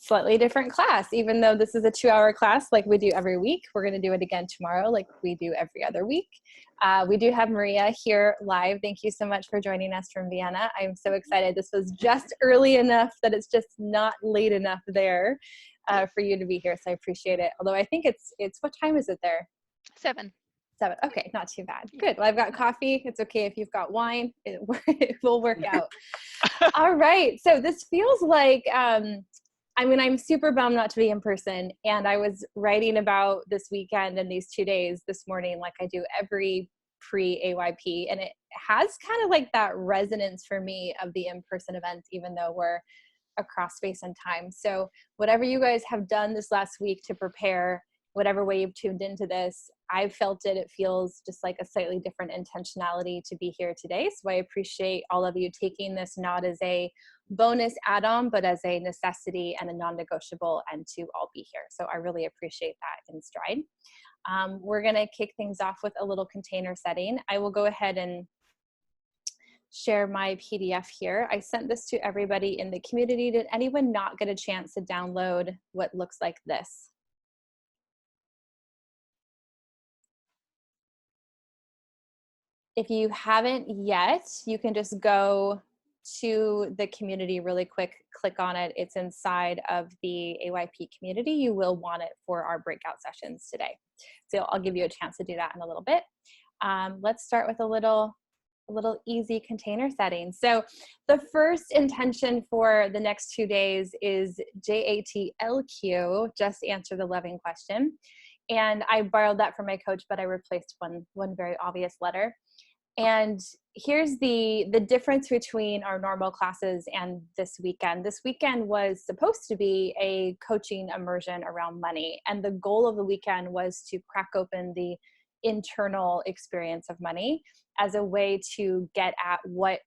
slightly different class, even though this is a 2-hour class like we do every week. We're going to do it again tomorrow like we do every other week. We do have Maria here live. Thank you so much for joining us from Vienna. I'm so excited. This was just early enough that it's just not late enough there for you to be here. So I appreciate it. Although I think it's what time is it there? 7. Okay, not too bad. Good. Well, I've got coffee. It's okay if you've got wine. It will work out. All right. So this feels like, I mean, I'm super bummed not to be in person. And I was writing about this weekend and these 2 days this morning, like I do every pre-AYP. And it has kind of like that resonance for me of the in-person events, even though we're across space and time. So whatever you guys have done this last week to prepare, whatever way you've tuned into this, I've felt it. It feels just like a slightly different intentionality to be here today. So I appreciate all of you taking this not as a bonus add-on, but as a necessity and a non-negotiable, and to all be here. So I really appreciate that in stride. We're going to kick things off with a little container setting. I will go ahead and share my PDF here. I sent this to everybody in the community. Did anyone not get a chance to download what looks like this? If you haven't yet, you can just go to the community really quick, click on it. It's inside of the AYP community. You will want it for our breakout sessions today. So I'll give you a chance to do that in a little bit. Let's start with a little easy container setting. So the first intention for the next 2 days is JATLQ, just answer the loving question. And I borrowed that from my coach, but I replaced one very obvious letter. And here's the difference between our normal classes and this weekend. This weekend was supposed to be a coaching immersion around money. And the goal of the weekend was to crack open the internal experience of money as a way to get at what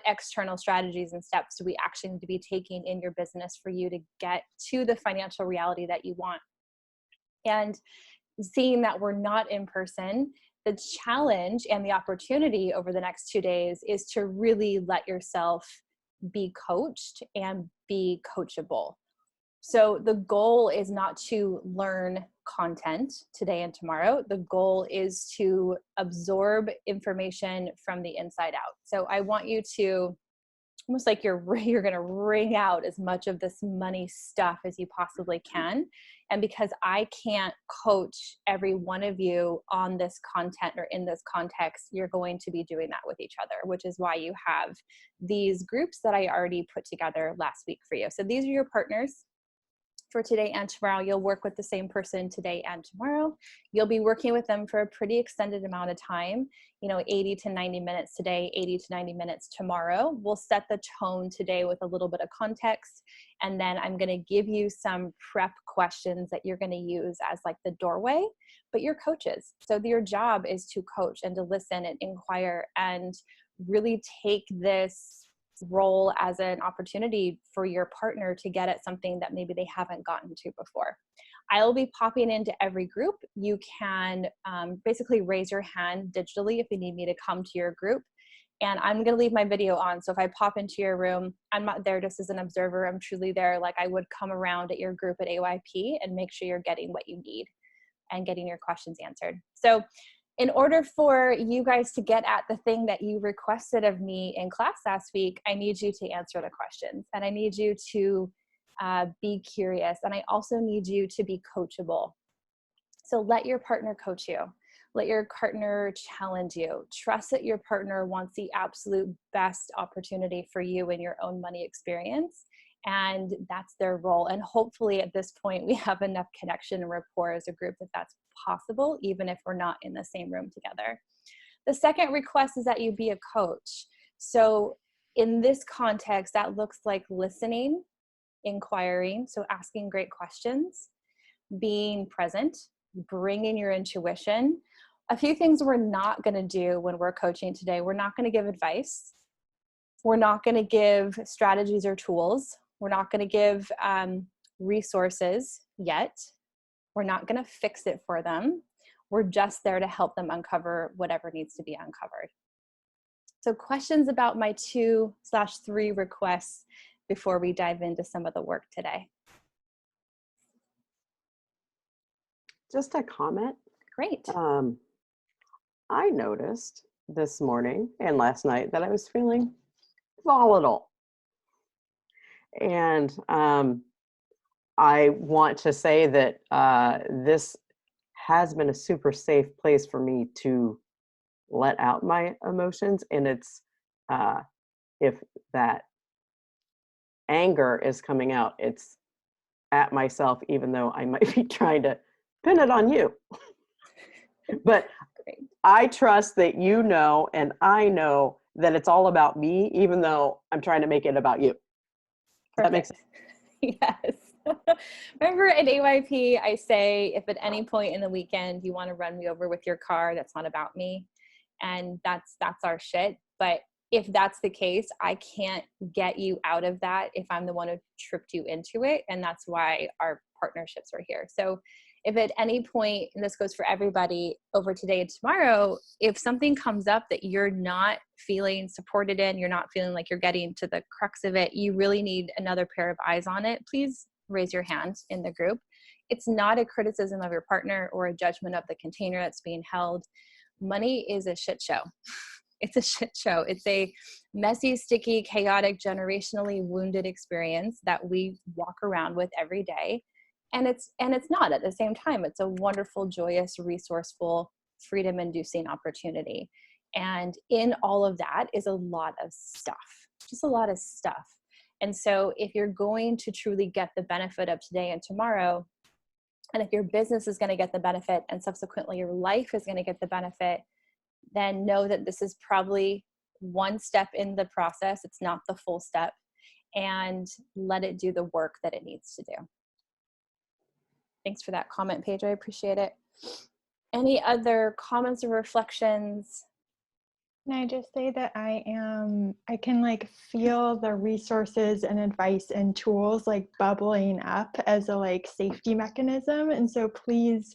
external strategies and steps do we actually need to be taking in your business for you to get to the financial reality that you want. And seeing that we're not in person, the challenge and the opportunity over the next 2 days is to really let yourself be coached and be coachable. So the goal is not to learn content today and tomorrow. The goal is to absorb information from the inside out. So I want you to, almost like you're going to wring out as much of this money stuff as you possibly can. And because I can't coach every one of you on this content or in this context, you're going to be doing that with each other, which is why you have these groups that I already put together last week for you. So these are your partners for today and tomorrow. You'll work with the same person today and tomorrow. You'll be working with them for a pretty extended amount of time, 80 to 90 minutes today, 80 to 90 minutes tomorrow. We'll set the tone today with a little bit of context, and then I'm going to give you some prep questions that you're going to use as like the doorway, but you're coaches. So your job is to coach and to listen and inquire and really take this role as an opportunity for your partner to get at something that maybe they haven't gotten to before. I'll be popping into every group. You can basically raise your hand digitally if you need me to come to your group. And I'm going to leave my video on. So if I pop into your room, I'm not there just as an observer. I'm truly there like I would come around at your group at AYP and make sure you're getting what you need and getting your questions answered. So in order for you guys to get at the thing that you requested of me in class last week, I need you to answer the questions, and I need you to be curious, and I also need you to be coachable. So let your partner coach you. Let your partner challenge you. Trust that your partner wants the absolute best opportunity for you in your own money experience, and that's their role. And hopefully at this point, we have enough connection and rapport as a group that that's possible, even if we're not in the same room together. The second request is that you be a coach. So in this context, that looks like listening, inquiring, so asking great questions, being present, bringing your intuition. A few things we're not going to do when we're coaching today. We're not going to give advice. We're not going to give strategies or tools. We're not going to give resources yet. We're not going to fix it for them. We're just there to help them uncover whatever needs to be uncovered. So questions about my 2/3 requests before we dive into some of the work today? Just a comment. Great. I noticed this morning and last night that I was feeling volatile. And I want to say that this has been a super safe place for me to let out my emotions. And it's if that anger is coming out, it's at myself, even though I might be trying to pin it on you. But Great. I trust that you know, and I know that it's all about me, even though I'm trying to make it about you. Does that make sense? Yes. Remember at AYP, I say, if at any point in the weekend you want to run me over with your car, that's not about me. And that's our shit. But if that's the case, I can't get you out of that if I'm the one who tripped you into it. And that's why our partnerships are here. So if at any point, and this goes for everybody over today and tomorrow, if something comes up that you're not feeling supported in, you're not feeling like you're getting to the crux of it, you really need another pair of eyes on it, please raise your hand in the group. It's not a criticism of your partner or a judgment of the container that's being held. Money is a shit show. It's a shit show. It's a messy, sticky, chaotic, generationally wounded experience that we walk around with every day. And it's not at the same time. It's a wonderful, joyous, resourceful, freedom-inducing opportunity. And in all of that is a lot of stuff, just a lot of stuff. And so if you're going to truly get the benefit of today and tomorrow, and if your business is going to get the benefit and subsequently your life is going to get the benefit, then know that this is probably one step in the process. It's not the full step, and let it do the work that it needs to do. Thanks for that comment, Paige. I appreciate it. Any other comments or reflections? Can I just say that I can like feel the resources and advice and tools like bubbling up as a like safety mechanism. And so please,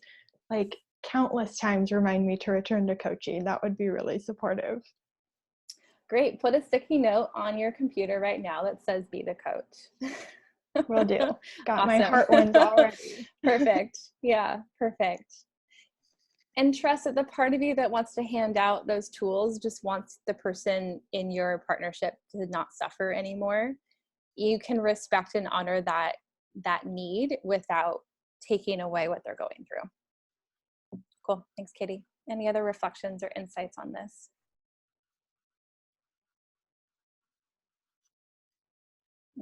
like countless times, remind me to return to coaching. That would be really supportive. Great. Put a sticky note on your computer right now that says "Be the coach." Will do. Got Awesome. my heart ones already. Perfect. Yeah, perfect. And trust that the part of you that wants to hand out those tools just wants the person in your partnership to not suffer anymore. You can respect and honor that need without taking away what they're going through. Cool. Thanks, Katie. Any other reflections or insights on this?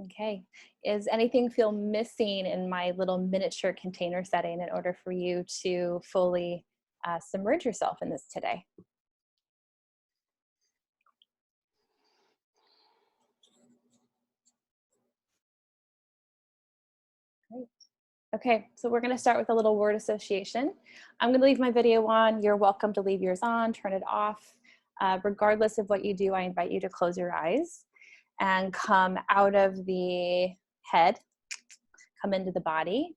Okay. Is anything feel missing in my little miniature container setting in order for you to fully submerge yourself in this today? Great. Okay, so we're going to start with a little word association. I'm going to leave my video on. You're welcome to leave yours on, turn it off. Regardless of what you do, I invite you to close your eyes and come out of the head, come into the body,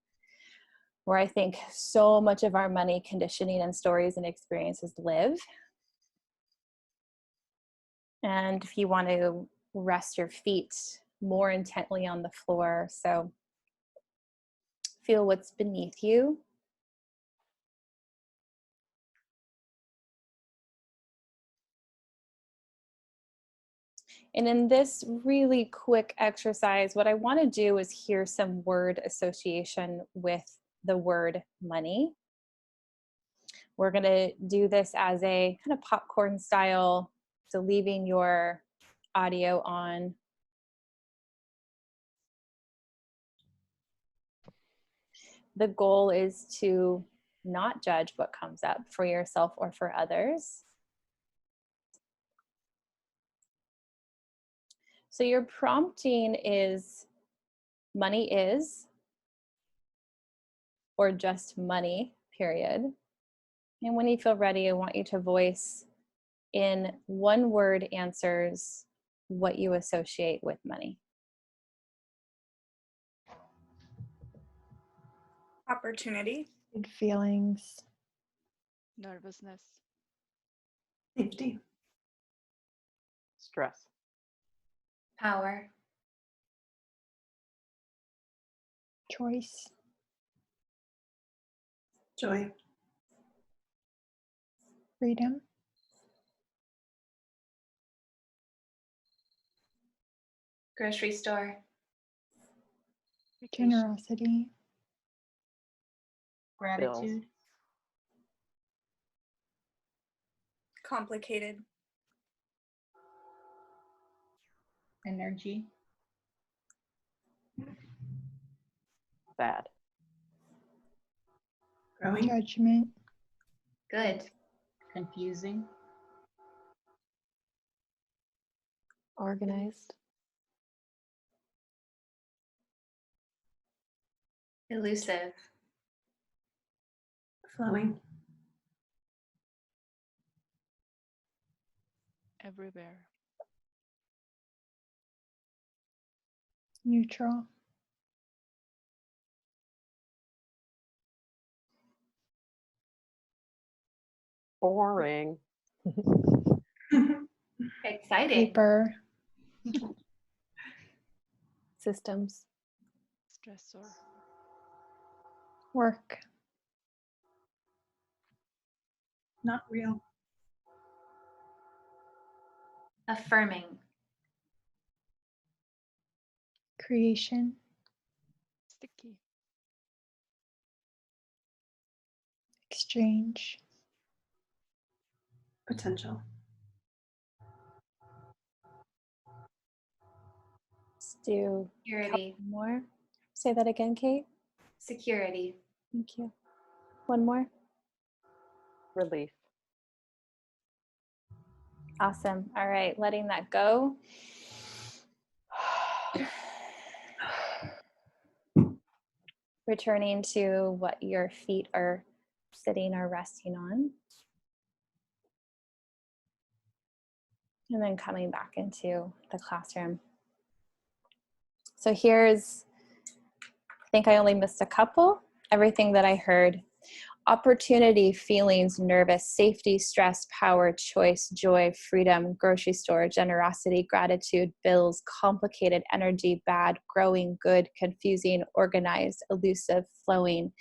where I think so much of our money conditioning and stories and experiences live. And if you want to rest your feet more intently on the floor, so feel what's beneath you. And in this really quick exercise, what I want to do is hear some word association with the word money. We're going to do this as a kind of popcorn style, so leaving your audio on. The goal is to not judge what comes up for yourself or for others. So your prompting is money is, or just money, period. And when you feel ready, I want you to voice in one word answers what you associate with money. Opportunity. Good feelings. Nervousness. Safety. Stress. Power. Choice. Joy. Freedom. Grocery store. Vacation. Generosity. Gratitude. Complicated. Energy. Bad. Growing. Judgment. Good. Confusing. Organized. Elusive. Flowing. Everywhere. Neutral. Boring. Exciting. Paper. Systems. Stressor. Work. Not real. Affirming. Creation. Sticky. Exchange. Potential. Let's do Security. more. Say that again, Kate. Security. Thank you. One more. Relief. Awesome. All right, letting that go. Returning to what your feet are sitting or resting on. And then coming back into the classroom. So here's, I think I only missed a couple. Everything that I heard. Opportunity, feelings, nervous, safety, stress, power, choice, joy, freedom, grocery store, generosity, gratitude, bills, complicated, energy, bad, growing, good, confusing, organized, elusive, flowing,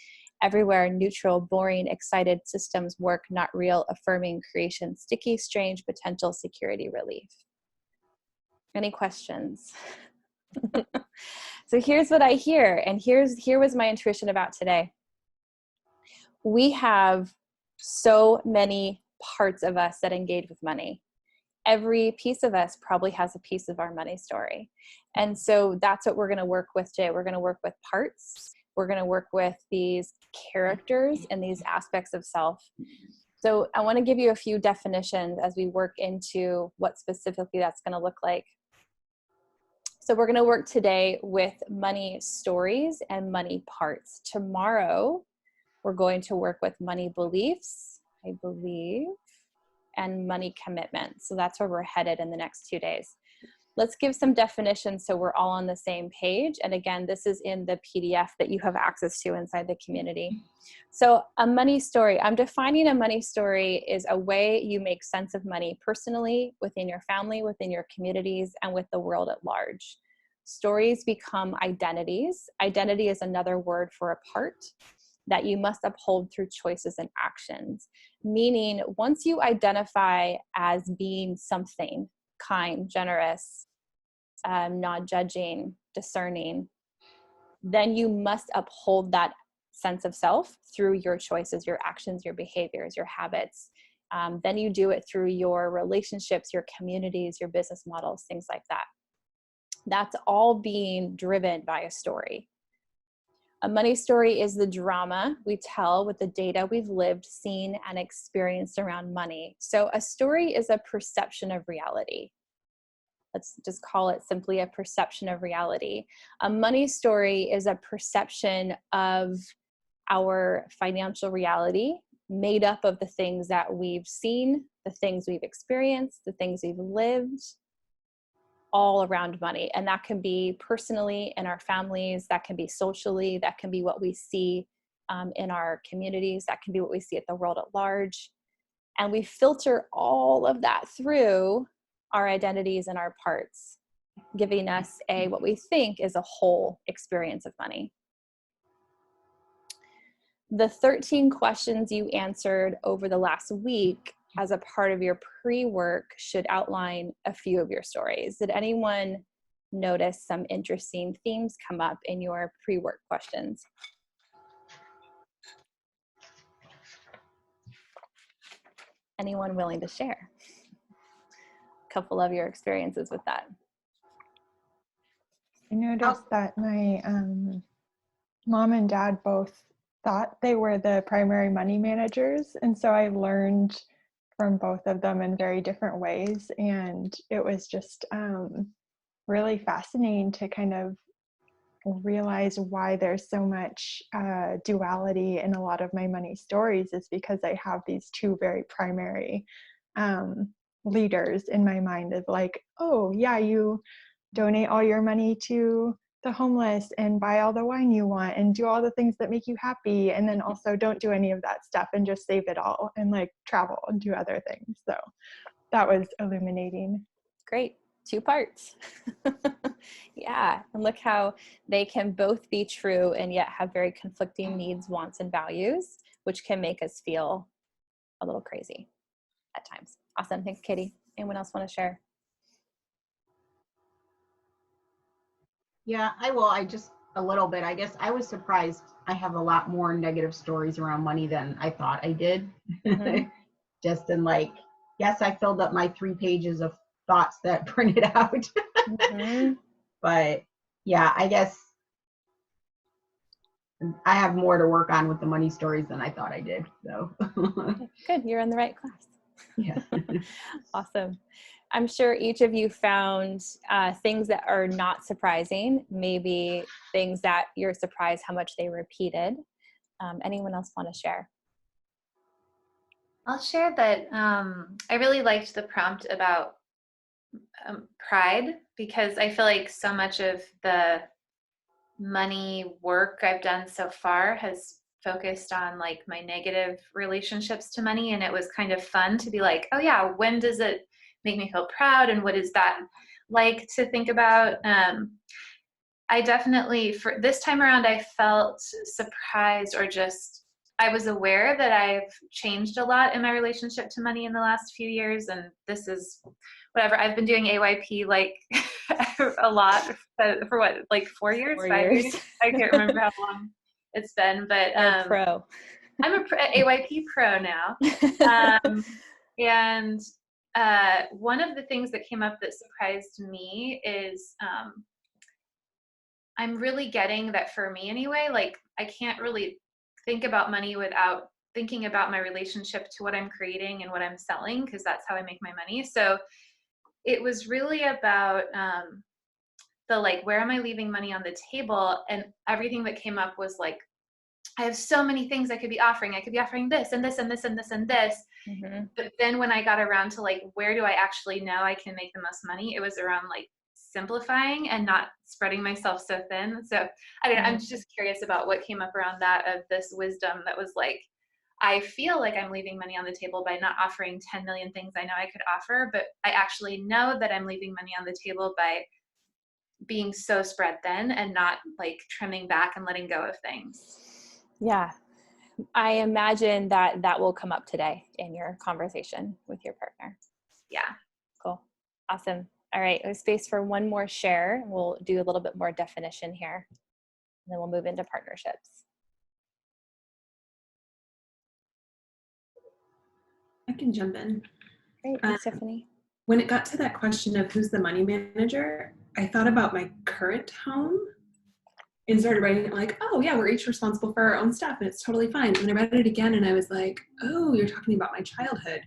everywhere, neutral, boring, excited, systems, work, not real, affirming, creation, sticky, strange, potential, security, relief. Any questions? So here's what I hear, and here was my intuition about today. We have so many parts of us that engage with money. Every piece of us probably has a piece of our money story. And so that's what we're going to work with today. We're going to work with parts. We're going to work with these characters and these aspects of self. So I want to give you a few definitions as we work into what specifically that's going to look like. So we're going to work today with money stories and money parts. Tomorrow, we're going to work with money beliefs, I believe, and money commitments. So that's where we're headed in the next 2 days. Let's give some definitions so we're all on the same page. And again, this is in the PDF that you have access to inside the community. So a money story, I'm defining a money story is a way you make sense of money personally, within your family, within your communities, and with the world at large. Stories become identities. Identity is another word for a part that you must uphold through choices and actions. Meaning, once you identify as being something, kind, generous, not judging, discerning, then you must uphold that sense of self through your choices, your actions, your behaviors, your habits. Then you do it through your relationships, your communities, your business models, things like that. That's all being driven by a story. A money story is the drama we tell with the data we've lived, seen, and experienced around money. So a story is a perception of reality. Let's just call it simply a perception of reality. A money story is a perception of our financial reality made up of the things that we've seen, the things we've experienced, the things we've lived, all around money. And that can be personally in our families, that can be socially, that can be what we see in our communities, that can be what we see at the world at large. And we filter all of that through our identities and our parts, giving us what we think is a whole experience of money. The 13 questions you answered over the last week as a part of your pre-work should outline a few of your stories. Did anyone notice some interesting themes come up in your pre-work questions? Anyone willing to share a couple of your experiences with that? I noticed that my mom and dad both thought they were the primary money managers. And so I learned from both of them in very different ways. And it was just really fascinating to kind of realize why there's so much duality in a lot of my money stories is because I have these two very primary leaders in my mind of like, oh yeah, you donate all your money to the homeless and buy all the wine you want and do all the things that make you happy, and then also don't do any of that stuff and just save it all and like travel and do other things. So that was illuminating. Great. 2 parts. Yeah. And look how they can both be true and yet have very conflicting needs, wants, and values, which can make us feel a little crazy at times. Awesome. Thanks, Katie. Anyone else want to share? Yeah, I will. I just a little bit. I guess I was surprised. I have a lot more negative stories around money than I thought I did. Mhm. Just in like, yes, I filled up my 3 pages of thoughts that printed out. Mhm. But yeah, I guess I have more to work on with the money stories than I thought I did. So Good. You're in the right class. yeah. Awesome. I'm sure each of you found things that are not surprising, maybe things that you're surprised how much they repeated. Anyone else want to share? I'll share that I really liked the prompt about pride, because I feel like so much of the money work I've done so far has focused on like my negative relationships to money, and it was kind of fun to be like, oh yeah, when does it make me feel proud, and what is that like to think about. I definitely, for this time around, I felt surprised, or just I was aware that I've changed a lot in my relationship to money in the last few years, and this is whatever. I've been doing AYP like a lot for what, like 4 years, 4 5 years. years. I can't remember how long it's been, but You're a pro. I'm a AYP pro now. And one of the things that came up that surprised me is I'm really getting that, for me anyway, like I can't really think about money without thinking about my relationship to what I'm creating and what I'm selling, because that's how I make my money. So it was really about the like, where am I leaving money on the table? And everything that came up was like, I have so many things I could be offering. I could be offering this and this and this and this and this. Mm-hmm. But then when I got around to like, where do I actually know I can make the most money? It was around like simplifying and not spreading myself so thin. So I don't know, I'm just curious about what came up around that, of this wisdom that was like, I feel like I'm leaving money on the table by not offering 10 million things I know I could offer, but I actually know that I'm leaving money on the table by being so spread thin and not like trimming back and letting go of things. Yeah. I imagine that that will come up today in your conversation with your partner. Yeah. Cool. Awesome. All right. There's space for one more share. We'll do a little bit more definition here, and then we'll move into partnerships. I can jump in. Great. Thanks, Tiffany. When it got to that question of who's the money manager, I thought about my current home and started writing it like, oh yeah, we're each responsible for our own stuff and it's totally fine. And then I read it again and I was like, oh, you're talking about my childhood.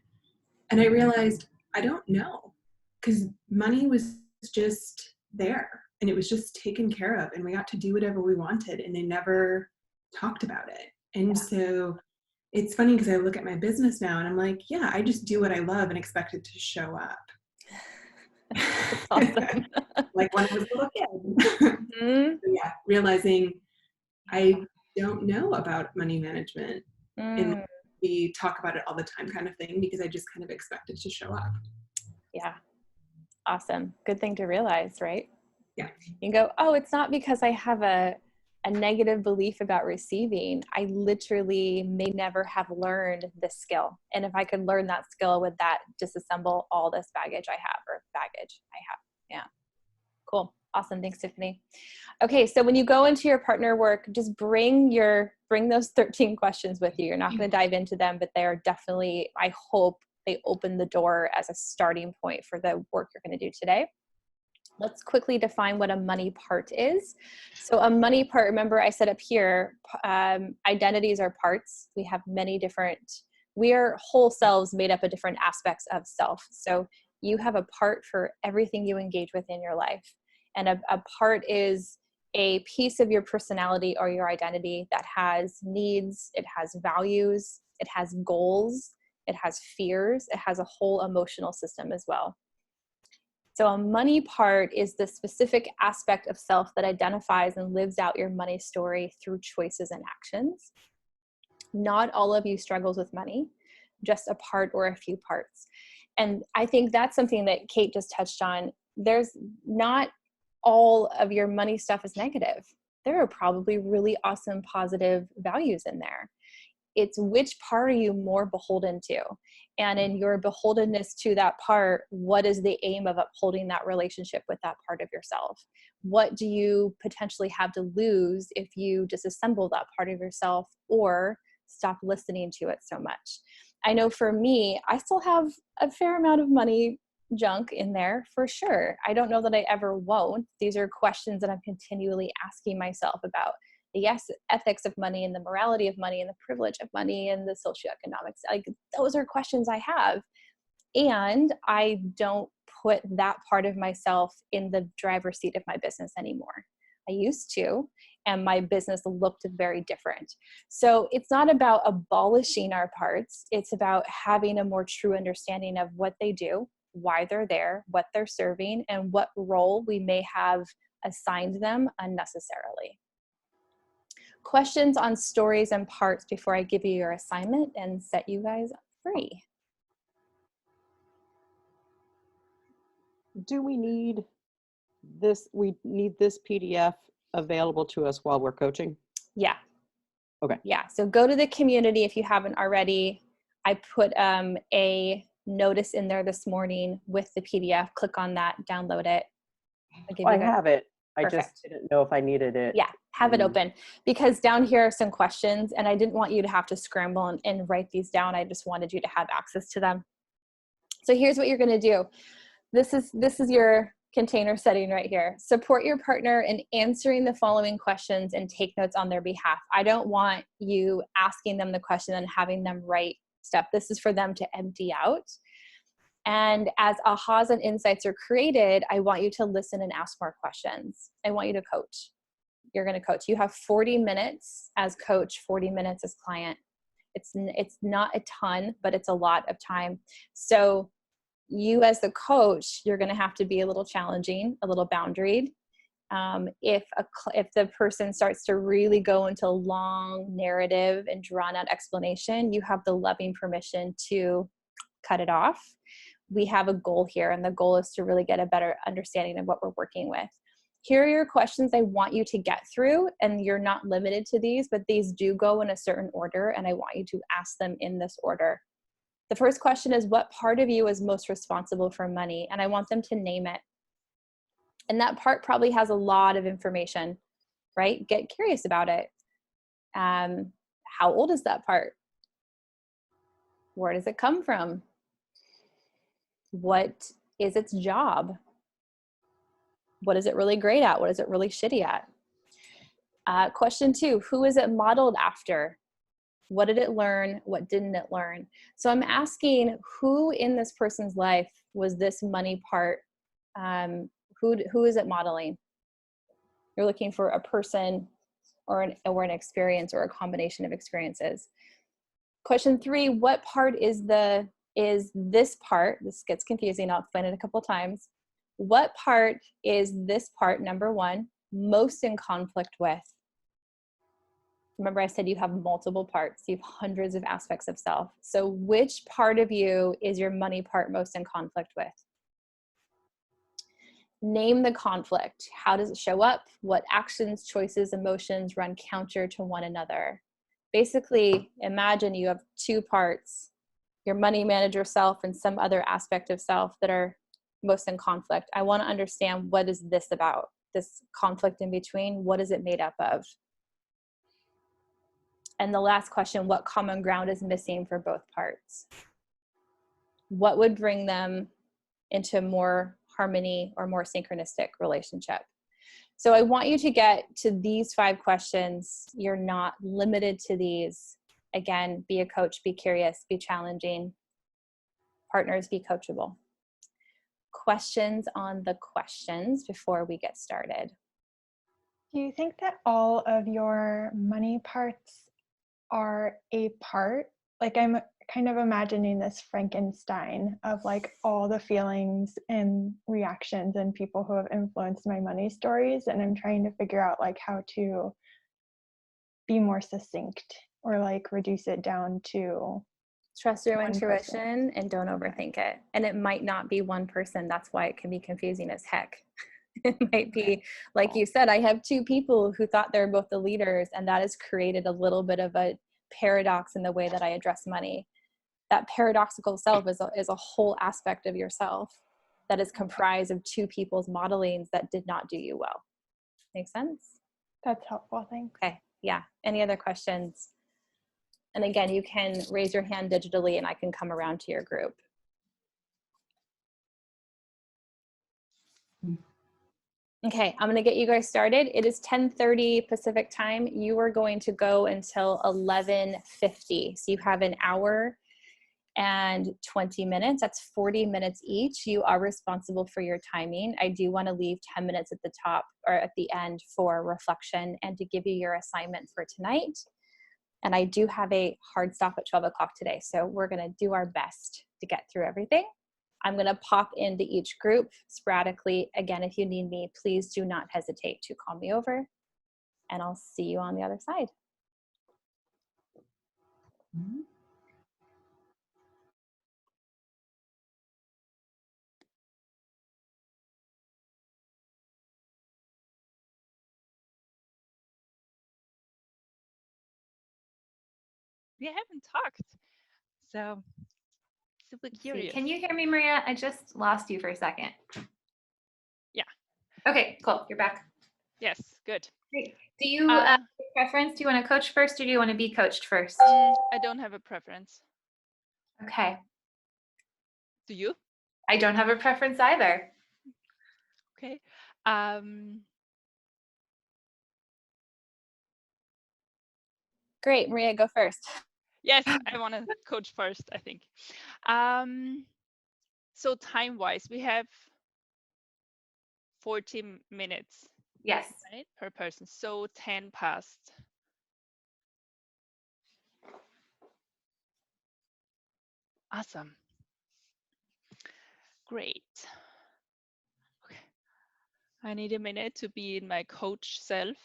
And I realized I don't know, because money was just there and it was just taken care of and we got to do whatever we wanted and they never talked about it. And so it's funny because I look at my business now and I'm like, yeah, I just do what I love and expect it to show up. That's awesome. Like when I was a little kid. Mm-hmm. So yeah, realizing I don't know about money management and we talk about it all the time kind of thing, because I just kind of expect it to show up. Yeah. Awesome. Good thing to realize, right? Yeah. You can go, oh, it's not because I have a a negative belief about receiving, I literally may never have learned this skill. And if I could learn that skill, would that disassemble all this baggage I have, or baggage I have? Yeah. Cool. Awesome. Thanks, Tiffany. Okay. So when you go into your partner work, just bring those 13 questions with you. You're not going to dive into them, but they are definitely, I hope they open the door as a starting point for the work you're going to do today. Let's quickly define what a money part is. So a money part, remember I said up here, identities are parts. We have many different, we are whole selves made up of different aspects of self. So you have a part for everything you engage with in your life. And a part is a piece of your personality or your identity that has needs, it has values, it has goals, it has fears, it has a whole emotional system as well. So a money part is the specific aspect of self that identifies and lives out your money story through choices and actions. Not all of you struggles with money, just a part or a few parts. And I think that's something that Kate just touched on. There's not all of your money stuff is negative. There are probably really awesome, positive values in there. It's which part are you more beholden to? And in your beholdenness to that part, what is the aim of upholding that relationship with that part of yourself? What do you potentially have to lose if you disassemble that part of yourself or stop listening to it so much? I know for me, I still have a fair amount of money junk in there for sure. I don't know that I ever won't. These are questions that I'm continually asking myself about the ethics of money and the morality of money and the privilege of money and the socioeconomics. Like, those are questions I have. And I don't put that part of myself in the driver's seat of my business anymore. I used to, and my business looked very different. So it's not about abolishing our parts. It's about having a more true understanding of what they do, why they're there, what they're serving, and what role we may have assigned them unnecessarily. Questions on stories and parts before I give you your assignment and set you guys free. Do we need this? We need this PDF available to us while we're coaching? Yeah. Okay. Yeah. So go to the community if you haven't already. I put a notice in there this morning with the PDF. Click on that, download it. I have it. Perfect. I just didn't know if I needed it. Yeah, have it open, because down here are some questions and I didn't want you to have to scramble and write these down. I just wanted you to have access to them. So here's what you're going to do. This is your container setting right here. Support your partner in answering the following questions and take notes on their behalf. I don't want you asking them the question and having them write stuff. This is for them to empty out. And as ahas and insights are created, I want you to listen and ask more questions. I want you to coach. You're going to coach. You have 40 minutes as coach, 40 minutes as client. It's not a ton, but it's a lot of time. So you as the coach, you're going to have to be a little challenging, a little boundaried. If the person starts to really go into long narrative and drawn out explanation, you have the loving permission to cut it off. We have a goal here, and the goal is to really get a better understanding of what we're working with. Here are your questions I want you to get through, and you're not limited to these, but these do go in a certain order, and I want you to ask them in this order. The first question is, what part of you is most responsible for money? And I want them to name it. And that part probably has a lot of information, right? Get curious about it. How old is that part? Where does it come from? What is its job? What is it really great at? What is it really shitty at? Question 2, who is it modeled after? What did it learn? What didn't it learn? So I'm asking, who in this person's life was this money part? Who is it modeling? You're looking for a person or an experience or a combination of experiences. Question 3, what part is this part? This gets confusing. I'll explain it a couple times. What part is this part, number 1, most in conflict with? Remember I said you have multiple parts. You have hundreds of aspects of self. So which part of you is your money part most in conflict with? Name the conflict. How does it show up? What actions, choices, emotions run counter to one another? Basically, imagine you have two parts, your money manager self and some other aspect of self that are most in conflict. I want to understand, what is this about? This conflict in between, what is it made up of? And the last question, what common ground is missing for both parts? What would bring them into more harmony or more synchronistic relationship? So I want you to get to these 5 questions. You're not limited to these. Again, be a coach, be curious, be challenging. Partners, be coachable. Questions on the questions before we get started. Do you think that all of your money parts are a part? Like, I'm kind of imagining this Frankenstein of like all the feelings and reactions and people who have influenced my money stories, and I'm trying to figure out like how to be more succinct or like reduce it down to Trust your one intuition person. and don't overthink it. And it might not be one person. That's why it can be confusing as heck. It might be, like you said, I have 2 people who thought they were both the leaders, and that has created a little bit of a paradox in the way that I address money. That paradoxical self is a whole aspect of yourself that is comprised of 2 people's modelings that did not do you well. Make sense? That's helpful, thanks. Okay, yeah. Any other questions? And again, you can raise your hand digitally and I can come around to your group. Okay, I'm gonna get you guys started. It is 10:30 Pacific time. You are going to go until 11:50. So you have an hour and 20 minutes. That's 40 minutes each. You are responsible for your timing. I do want to leave 10 minutes at the top or at the end for reflection and to give you your assignment for tonight. And I do have a hard stop at 12 o'clock today. So we're going to do our best to get through everything. I'm going to pop into each group sporadically. Again, if you need me, please do not hesitate to call me over, and I'll see you on the other side. Mhm. We haven't talked, so super Let's see. curious. Can you hear me, Maria? I just lost you for a second. Yeah. Okay, cool. You're back. Yes, good. Great. Do you Uh, preference? Do you want to coach first, or do you want to be coached first? I don't have a preference. Okay. Do you? I don't have a preference either. Okay. Great, Maria, go first. Yes, I want to coach first, I think. So time-wise, we have 40 minutes, Yes. right, per person. So 10 past. Awesome. Great. Okay. I need a minute to be in my coach self.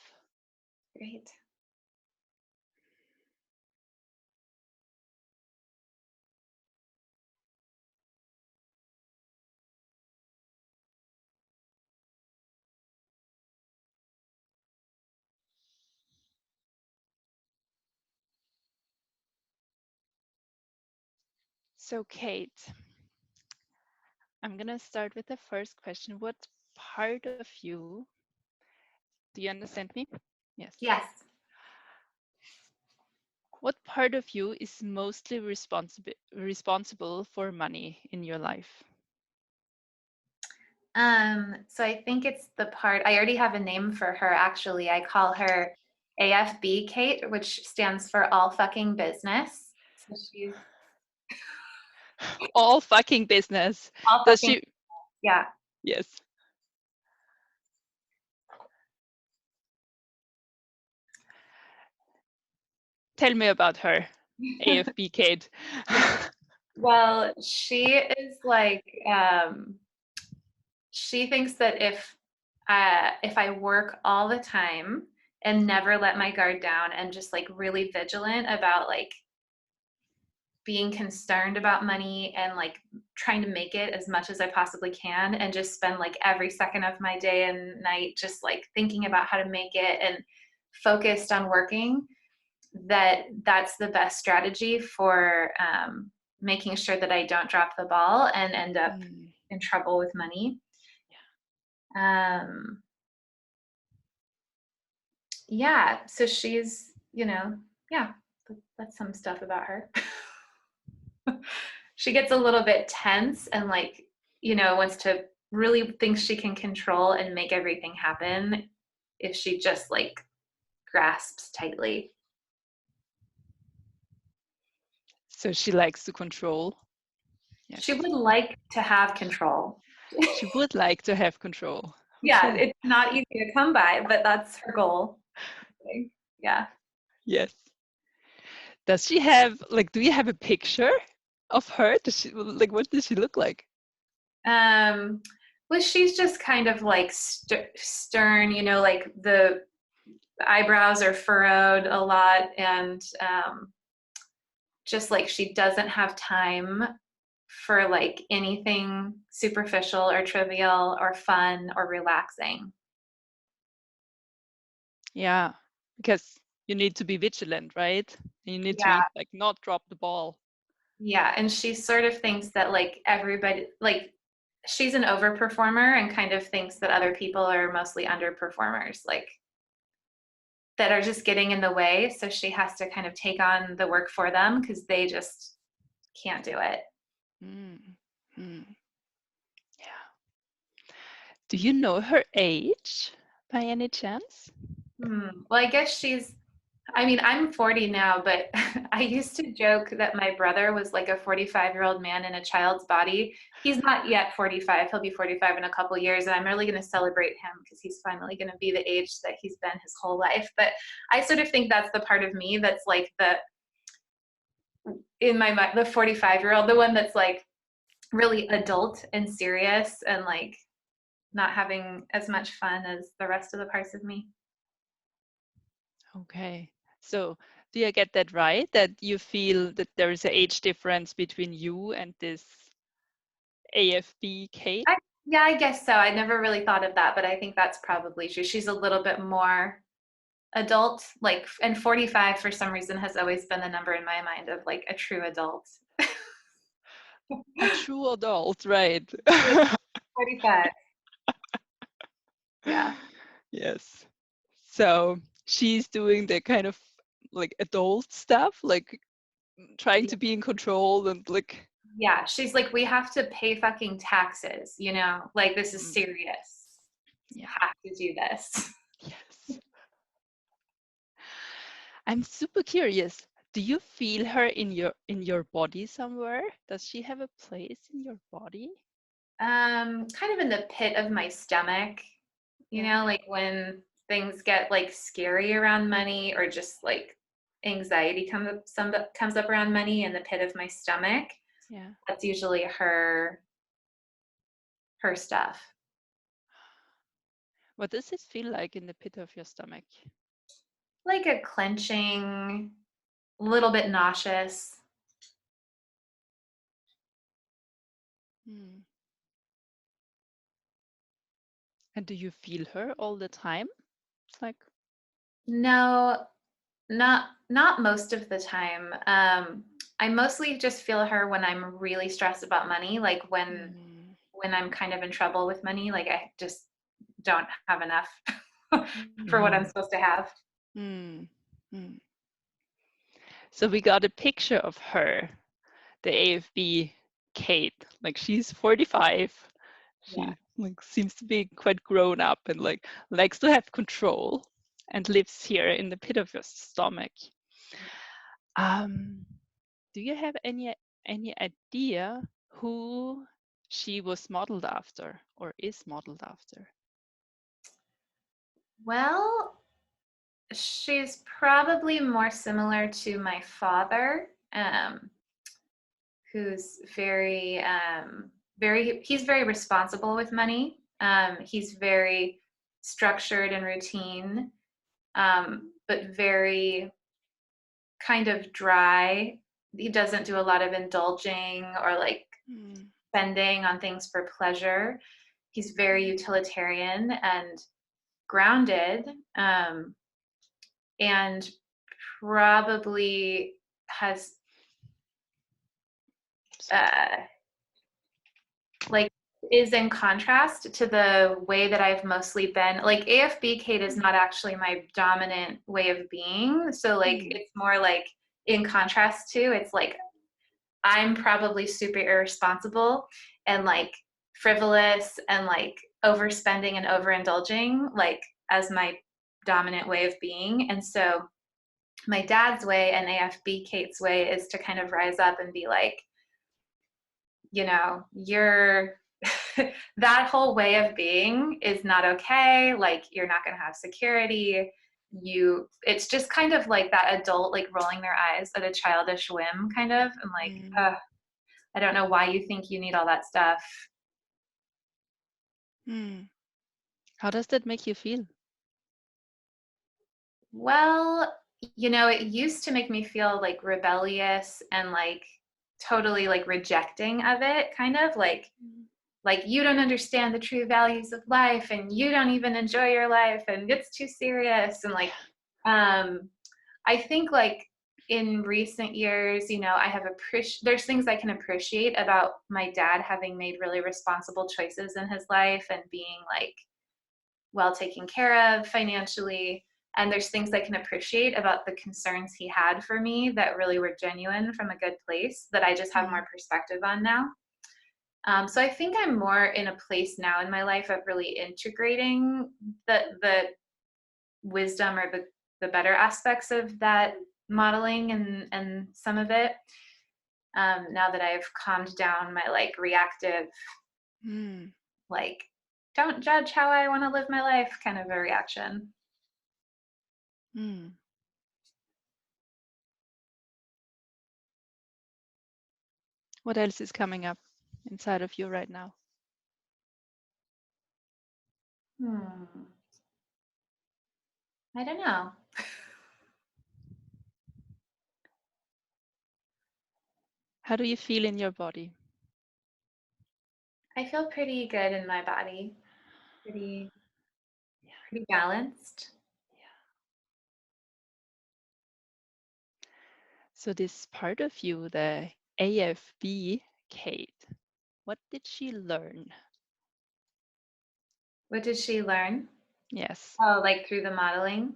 Great. So Kate, I'm gonna start with the first question. What part of you, do you understand me? Yes. Yes. What part of you is mostly responsible for money in your life? So I think it's the part, I already have a name for her actually. I call her AFB Kate, which stands for all fucking business. So she's All fucking business. all Does fucking, she? yeah. Yes. Tell me about her, AFB Kate. Well, she is like, she thinks that if I work all the time and never let my guard down and just like really vigilant about like being concerned about money and like trying to make it as much as I possibly can, and just spend like every second of my day and night just like thinking about how to make it and focused on working, that's the best strategy for making sure that I don't drop the ball and end up in trouble with money. Yeah, so she's, yeah, that's some stuff about her. She gets a little bit tense and like, wants to really thinks she can control and make everything happen if she just like grasps tightly. So she likes to control. Yes. She would like to have control. She would like to have control. Yeah, Okay. it's not easy to come by, but that's her goal. Yeah. Yes. Does she have, like, do you have a picture of her? Does she, like, what does she look like? Well, she's just kind of like stern, like the eyebrows are furrowed a lot, and just like she doesn't have time for like anything superficial or trivial or fun or relaxing. Yeah, because you need to be vigilant, right? You need Yeah. to like not drop the ball. Yeah, and she sort of thinks that like everybody, like she's an overperformer and kind of thinks that other people are mostly underperformers, like that are just getting in the way. So she has to kind of take on the work for them because they just can't do it. Yeah. Do you know her age by any chance? Well, I guess I'm 40 now, but I used to joke that my brother was like a 45-year-old man in a child's body. He's not yet 45. He'll be 45 in a couple of years, and I'm really going to celebrate him because he's finally going to be the age that he's been his whole life. But I sort of think that's the part of me that's like in my mind, the 45-year-old, the one that's like really adult and serious and like not having as much fun as the rest of the parts of me. Okay. So do I get that right? That you feel that there is an age difference between you and this AFB Kate? Yeah, I guess so. I never really thought of that, but I think that's probably true. She's a little bit more adult, like, and 45 for some reason has always been the number in my mind of like a true adult. A true adult, right? 45. Yeah. Yes. So she's doing the kind of like adult stuff, like trying to be in control and like. Yeah, she's like, we have to pay fucking taxes, like this is serious. Yeah. Have to do this. Yes. I'm super curious. Do you feel her in your body somewhere? Does she have a place in your body? Kind of in the pit of my stomach, like when things get like scary around money or just like anxiety comes up around money in the pit of my stomach. Yeah. That's usually her stuff. What does it feel like in the pit of your stomach? Like a clenching, a little bit nauseous. And do you feel her all the time? It's like, no, not most of the time. I mostly just feel her when I'm really stressed about money, like when I'm kind of in trouble with money, like I just don't have enough for what I'm supposed to have. So we got a picture of her, the AFB Kate, like she's 45. She like seems to be quite grown up and like likes to have control and lives here in the pit of your stomach. Do you have any idea who she was modeled after or is modeled after? Well, she's probably more similar to my father, who's he's very responsible with money. He's very structured and routine, but very kind of dry he doesn't do a lot of indulging or like Mm. spending on things for pleasure. He's very utilitarian and grounded, and probably has like is in contrast to the way that I've mostly been. Like AFB Kate is not actually my dominant way of being. So like it's more like in contrast to, it's like I'm probably super irresponsible and like frivolous and like overspending and overindulging, like as my dominant way of being. And so my dad's way and AFB Kate's way is to kind of rise up and be like, you know, you're that whole way of being is not okay. Like you're not going to have security. It's just kind of like that adult, like rolling their eyes at a childish whim kind of. And like, I don't know why you think you need all that stuff. How does that make you feel? Well, you know, it used to make me feel like rebellious and like totally like rejecting of it, kind of like you don't understand the true values of life and you don't even enjoy your life and it's too serious. And like I think like in recent years, you know, there's things I can appreciate about my dad having made really responsible choices in his life and being like well taken care of financially. And there's things I can appreciate about the concerns he had for me that really were genuine from a good place that I just have more perspective on now. So I think I'm more in a place now in my life of really integrating the wisdom or the better aspects of that modeling and some of it. Now that I've calmed down my like reactive, like don't judge how I want to live my life kind of a reaction. What else is coming up inside of you right now? I don't know. How do you feel in your body? I feel pretty good in my body. Pretty balanced. So this part of you, the AFB Kate, what did she learn? What did she learn? Yes. Oh, like through the modeling?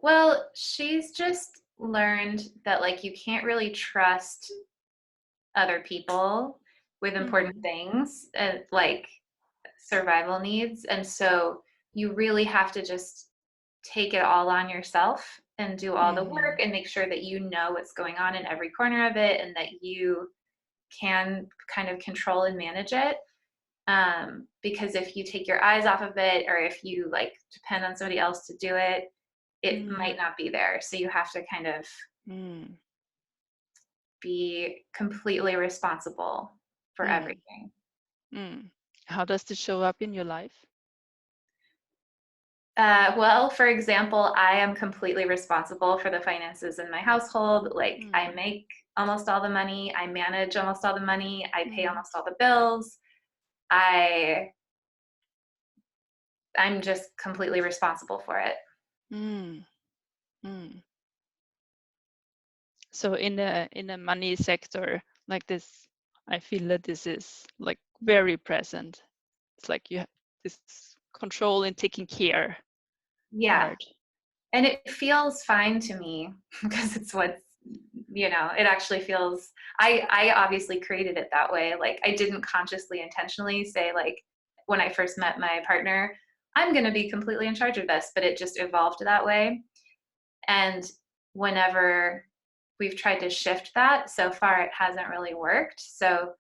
Well, she's just learned that like you can't really trust other people with important things, like survival needs. And so you really have to just take it all on yourself and do all the work and make sure that you know what's going on in every corner of it and that you can kind of control and manage it. Because if you take your eyes off of it or if you like depend on somebody else to do it, it might not be there. So you have to kind of be completely responsible for everything. How does this show up in your life? Well, for example, I am completely responsible for the finances in my household. Like I make almost all the money, I manage almost all the money, I pay almost all the bills. I'm just completely responsible for it. So in the money sector like this, I feel that this is like very present. It's like you have this control and taking care. Yeah. And it feels fine to me because it's what's, you know, it actually feels, I obviously created it that way. Like I didn't consciously, intentionally say like, when I first met my partner, I'm going to be completely in charge of this, but it just evolved that way. And whenever we've tried to shift that, so far it hasn't really worked. So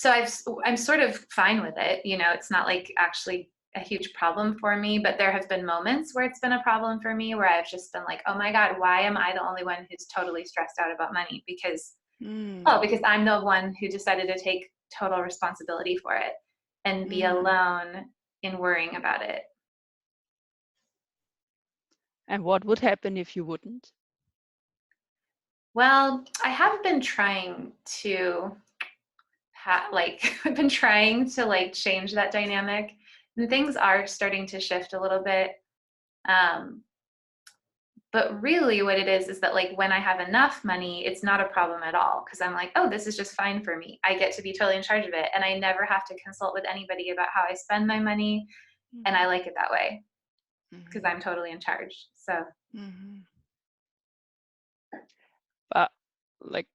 I'm sort of fine with it. You know, it's not like actually a huge problem for me, but there have been moments where it's been a problem for me where I've just been like, oh my God, why am I the only one who's totally stressed out about money? Because I'm the one who decided to take total responsibility for it and be alone in worrying about it. And what would happen if you wouldn't? Well, I have been trying to I've been trying to like change that dynamic, and things are starting to shift a little bit. But really what it is that like when I have enough money, it's not a problem at all, because I'm like, oh, this is just fine for me. I get to be totally in charge of it, and I never have to consult with anybody about how I spend my money, and I like it that way because I'm totally in charge. So But like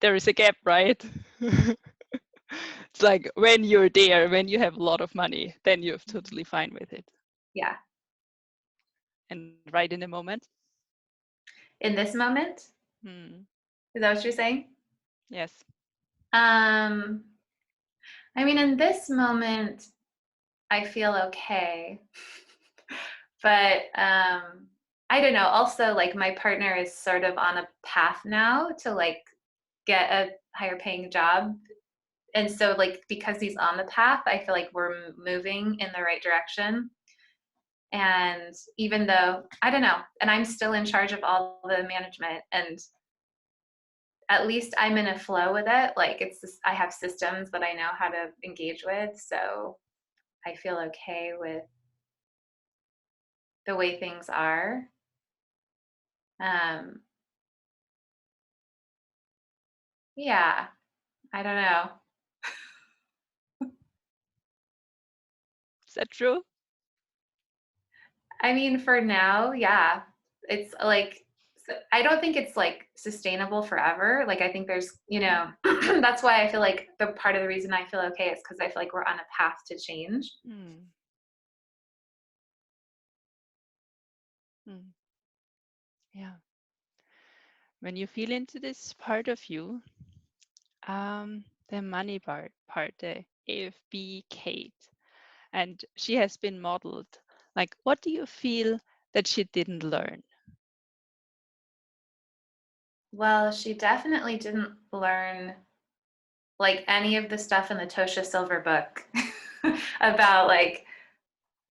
there is a gap, right? It's like when you're there, when you have a lot of money, then you're totally fine with it. yeah, And right in the moment. in this moment, is that what you're saying? Yes. I mean, in this moment, I feel okay. But I don't know. Also, like my partner is sort of on a path now to like get a higher paying job. And so like because he's on the path, I feel like we're moving in the right direction. And even though, I don't know, and I'm still in charge of all the management, and at least I'm in a flow with it. Like it's just, I have systems that I know how to engage with. So I feel okay with the way things are. Yeah, I don't know. Is that true? I mean, for now, yeah. It's like, I don't think it's like sustainable forever. Like, I think there's, that's why I feel like the part of the reason I feel okay is because I feel like we're on a path to change. Yeah. When you feel into this part of you, the money part, the AFB Kate, and she has been modeled. Like, what do you feel that she didn't learn? Well, she definitely didn't learn like any of the stuff in the Tosha Silver book about like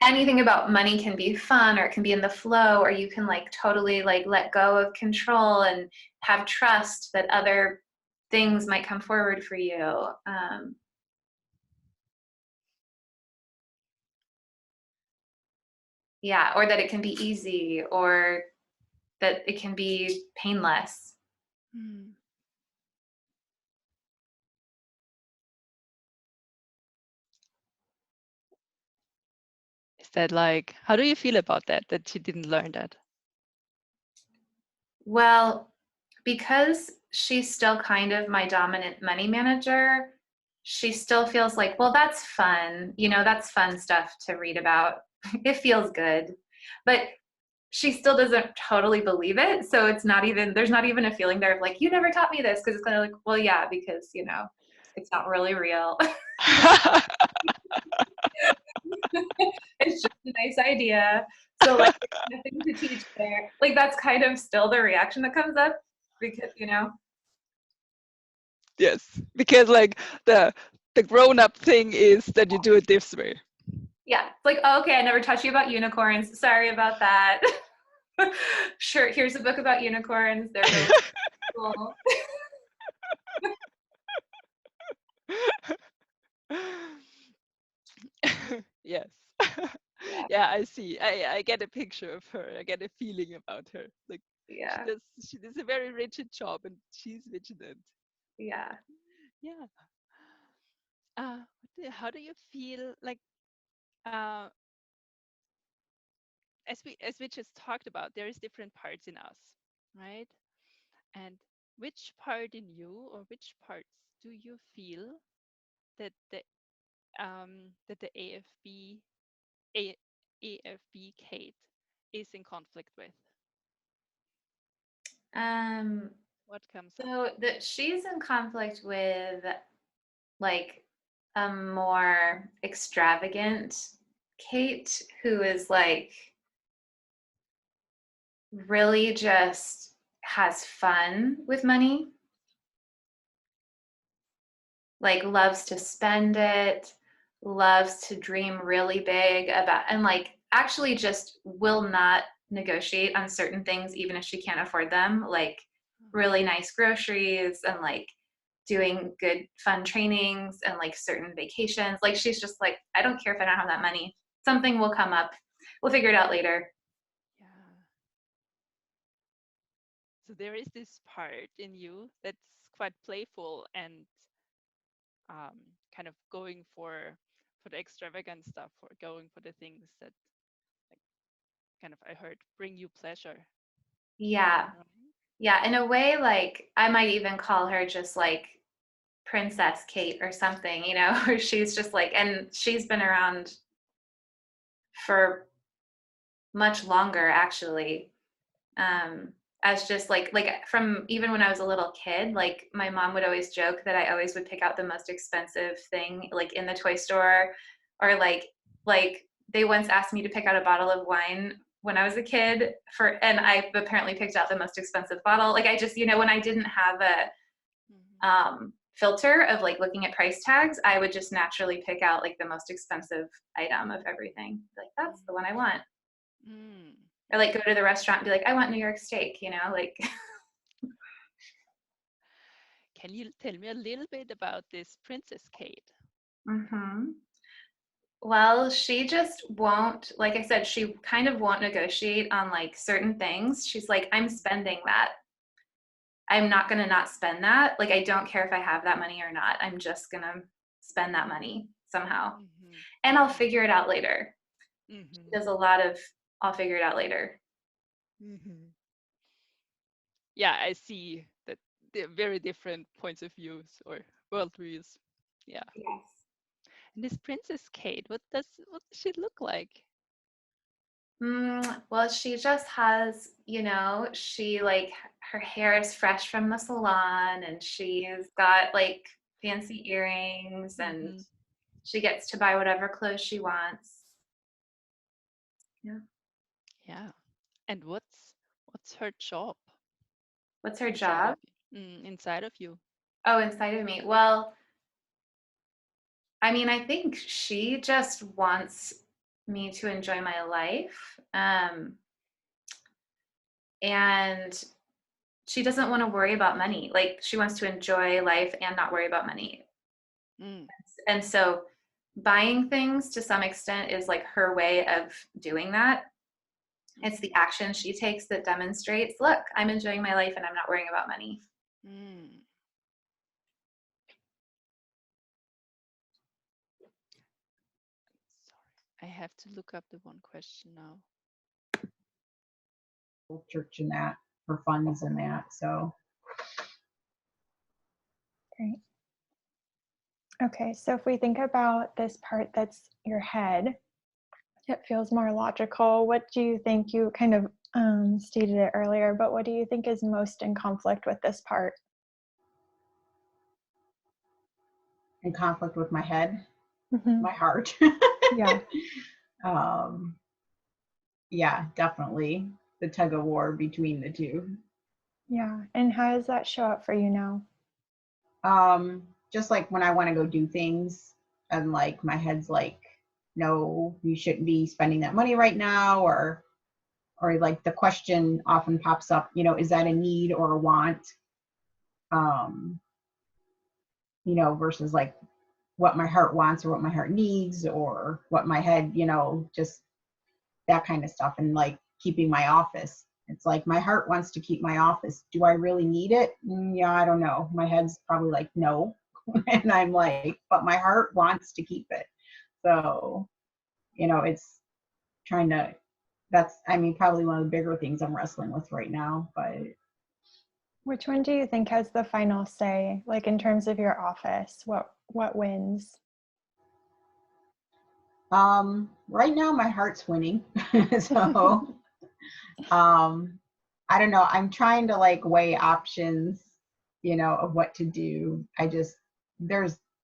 anything about money can be fun, or it can be in the flow, or you can like totally like let go of control and have trust that other things might come forward for you. Yeah, or that it can be easy, or that it can be painless. Is that like, how do you feel about that she didn't learn that? Well, because she's still kind of my dominant money manager, she still feels like, well, that's fun. That's fun stuff to read about. It feels good. But she still doesn't totally believe it. So there's not even a feeling there of like, you never taught me this. Because it's kind of like, well, yeah, because, it's not really real. It's just a nice idea. So like, nothing to teach there. Like, that's kind of still the reaction that comes up because, Yes, because like the grown-up thing is that you do it this way. Yeah, it's like, oh, okay, I never taught you about unicorns. Sorry about that. Sure, here's a book about unicorns. They're really cool. Yes. Yeah. Yeah, I see. I get a picture of her. I get a feeling about her. Like Yeah. she does a very rigid job, and she's vigilant. Yeah. Yeah. How do you feel like as we just talked about, there is different parts in us, right? And which part in you, or which parts do you feel that the AFB Kate is in conflict with? What comes up? So that she's in conflict with like a more extravagant Kate, who is like really just has fun with money, like loves to spend it, loves to dream really big about, and like actually just will not negotiate on certain things even if she can't afford them. Like really nice groceries and like doing good fun trainings and like certain vacations. Like she's just like, I don't care if I don't have that money. Something will come up. We'll figure it out later. Yeah. So there is this part in you that's quite playful and kind of going for the extravagant stuff, or going for the things that like kind of, I heard, bring you pleasure. Yeah. Right? Yeah. In a way, like I might even call her just like Princess Kate or something, you know, where she's just like, and she's been around for much longer actually. As just like from even when I was a little kid, like my mom would always joke that I always would pick out the most expensive thing like in the toy store, or like they once asked me to pick out a bottle of wine when I was a kid and I apparently picked out the most expensive bottle. Like I just, you know, when I didn't have a filter of like looking at price tags, I would just naturally pick out like the most expensive item of everything. Like that's the one I want. Mm. Or like go to the restaurant and be like, I want New York steak, you know, like. Can you tell me a little bit about this Princess Kate? Mm-hmm. Well, she just won't, like I said, she kind of won't negotiate on like certain things. She's like, I'm spending that. I'm not going to not spend that. Like, I don't care if I have that money or not. I'm just going to spend that money somehow. Mm-hmm. And I'll figure it out later. Mm-hmm. She does a lot of, I'll figure it out later. Mm-hmm. Yeah, I see that they're very different points of views or worldviews. Yeah. Yes. And this Princess Kate, what does she look like? Well, she just has, you know, she like her hair is fresh from the salon and she's got like fancy earrings and Mm-hmm. she gets to buy whatever clothes she wants. Yeah. Yeah. And what's her job What's her inside job? of you? Inside of you. Oh, inside of me. Well, I mean, I think she just wants me to enjoy my life. And she doesn't want to worry about money. Like she wants to enjoy life and not worry about money. Mm. And so buying things to some extent is like her way of doing that. It's the action she takes that demonstrates, look, I'm enjoying my life and I'm not worrying about money. Mm. Sorry, I have to look up the one question now. Church and that for funds and that. So Great. Okay, so if we think about this part that's your head, it feels more logical. What do you think, you kind of stated it earlier, but what do you think is most in conflict with this part? in conflict with my head, Mm-hmm. my heart. Yeah. Yeah, definitely the tug of war between the two. Yeah. And how does that show up for you now? Just like when I want to go do things and like my head's like, no, you shouldn't be spending that money right now, or like the question often pops up, you know, is that a need or a want? You know, versus like what my heart wants or what my heart needs, or what my head, you know, just that kind of stuff. And like keeping my office, it's like my heart wants to keep my office. Do I really need it? Yeah, I don't know. My head's probably like, no. And I'm like, but my heart wants to keep it. So, you know, it's trying to, that's, I mean, probably one of the bigger things I'm wrestling with right now. But Which one do you think has the final say, like in terms of your office? What wins? right now my heart's winning. So I don't know. I'm trying to like weigh options, you know, of what to do.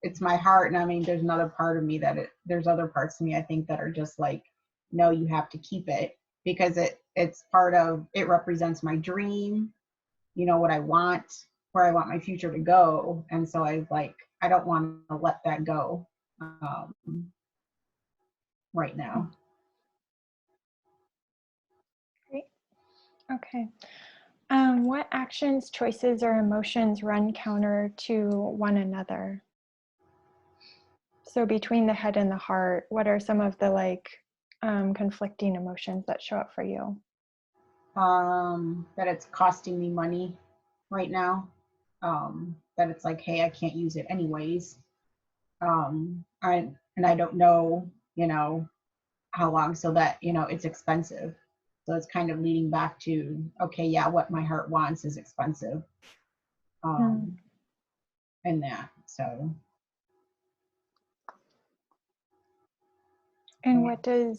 It's my heart. And I mean, there's another part of me there's other parts of me, I think, that are just like, no, you have to keep it, because it's part of, it represents my dream, you know, what I want, where I want my future to go. And so I don't want to let that go right now. Great. Okay. What actions, choices, or emotions run counter to one another? So between the head and the heart, what are some of the like conflicting emotions that show up for you? That it's costing me money right now. That it's like, hey, I can't use it anyways. And I don't know, how long, so that, it's expensive. So it's kind of leading back to, okay, yeah, what my heart wants is expensive. And that, so. And Yeah.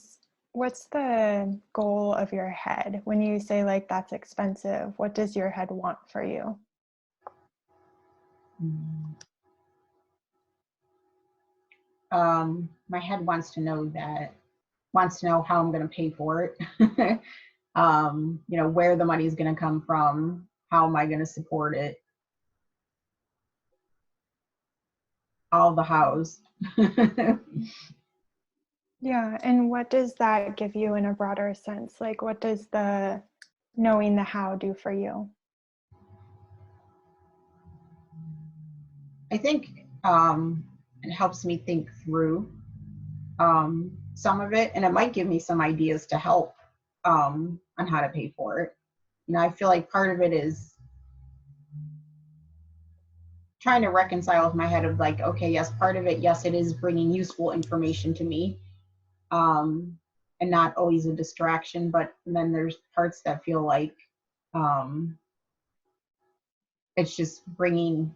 what's the goal of your head when you say like that's expensive? What does your head want for you? My head wants to know how I'm going to pay for it. Where the money is going to come from, how am I going to support it, all the hows. Yeah, and what does that give you in a broader sense? Like what does the knowing the how do for you? I think it helps me think through some of it, and it might give me some ideas to help on how to pay for it. I feel like part of it is trying to reconcile with my head of like, okay, yes, part of it, yes, it is bringing useful information to me, and not always a distraction, but then there's parts that feel like it's just bringing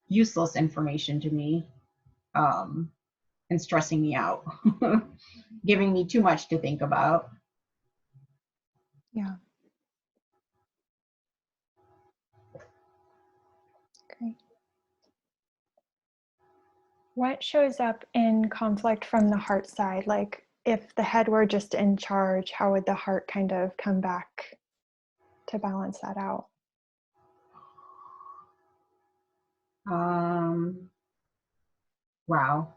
useless information to me, and stressing me out, giving me too much to think about. Yeah. Great. What shows up in conflict from the heart side? Like if the head were just in charge, how would the heart kind of come back to balance that out? Wow.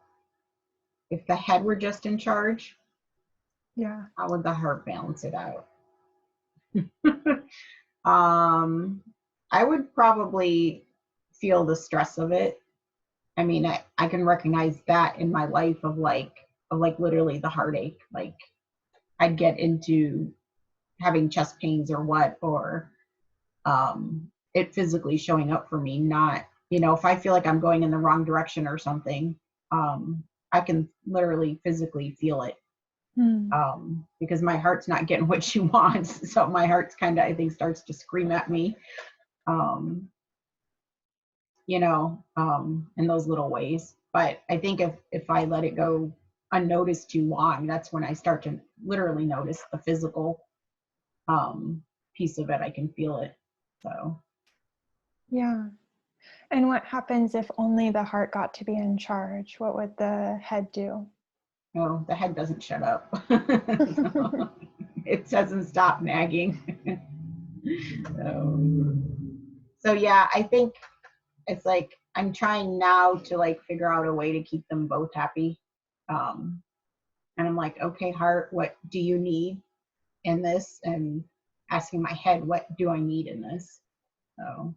If the head were just in charge, Yeah. how would the heart balance it out? I would probably feel the stress of it. I mean, I can recognize that in my life of like literally the heartache. Like I'd get into having chest pains or what, or it physically showing up for me. Not, if I feel like I'm going in the wrong direction or something, I can literally physically feel it. Because my heart's not getting what she wants. So my heart's kind of, I think, starts to scream at me, in those little ways. But I think if I let it go unnoticed too long, that's when I start to literally notice the physical piece of it. I can feel it. So. Yeah. And what happens if only the heart got to be in charge? What would the head do? No, the head doesn't shut up. It doesn't stop nagging. So yeah, I think it's like I'm trying now to like figure out a way to keep them both happy. And I'm like, okay, heart, what do you need in this? And asking my head, what do I need in this? So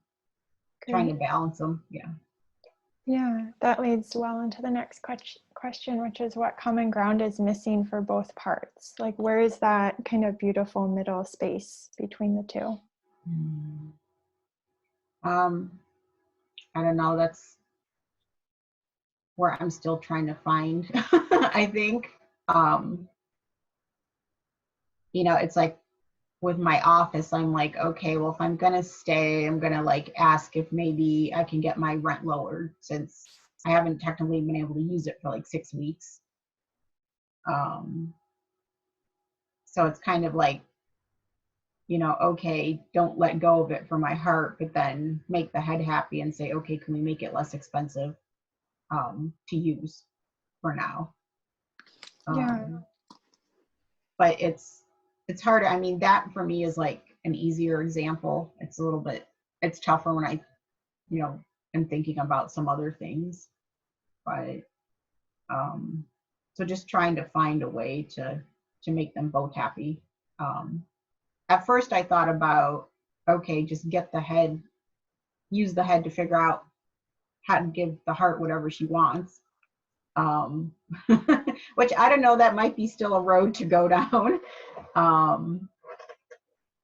trying to Great. balance them. Yeah. Yeah, that leads well into the next question, which is what common ground is missing for both parts? Like, where is that kind of beautiful middle space between the two? I don't know. That's where I'm still trying to find, I think. It's like with my office, I'm like, okay, well, if I'm gonna stay, I'm gonna like ask if maybe I can get my rent lowered, since I haven't technically been able to use it for like 6 weeks. So it's kind of like, okay, don't let go of it for my heart, but then make the head happy and say, okay, can we make it less expensive to use for now? Yeah. But it's harder. I mean, that for me is like an easier example. It's tougher when I, am thinking about some other things. But so just trying to find a way to make them both happy. At first I thought about okay, just get the head, use the head to figure out how to give the heart whatever she wants. Um, which I don't know, that might be still a road to go down,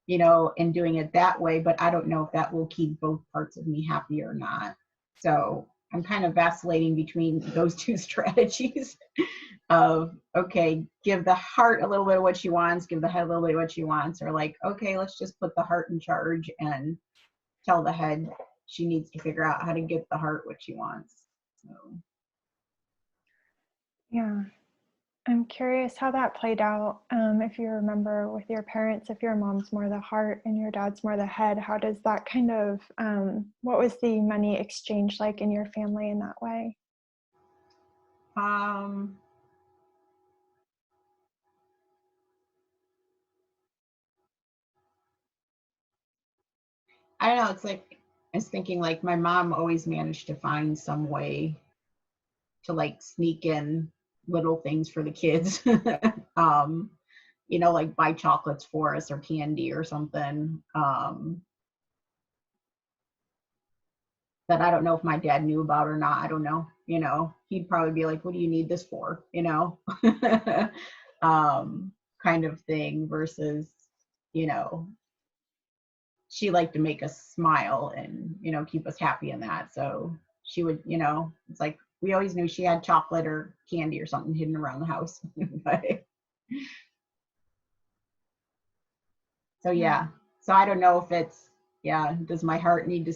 you know, and doing it that way, but I don't know if that will keep both parts of me happy or not. So I'm kind of vacillating between those two strategies of, okay, give the heart a little bit of what she wants, give the head a little bit of what she wants, or like, okay, let's just put the heart in charge and tell the head she needs to figure out how to get the heart what she wants. So. Yeah. I'm curious how that played out. If you remember with your parents, if your mom's more the heart and your dad's more the head, how does that kind of, what was the money exchange like in your family in that way? I don't know, it's like, I was thinking like my mom always managed to find some way to like sneak in little things for the kids. You know, like buy chocolates for us or candy or something. That I don't know if my dad knew about or not. I don't know. You know, he'd probably be like, what do you need this for? You know, kind of thing versus, you know, she liked to make us smile and, you know, keep us happy in that. So she would, you know, it's like, we always knew she had chocolate or candy or something hidden around the house. But, so yeah, so I don't know if it's, yeah, does my heart need to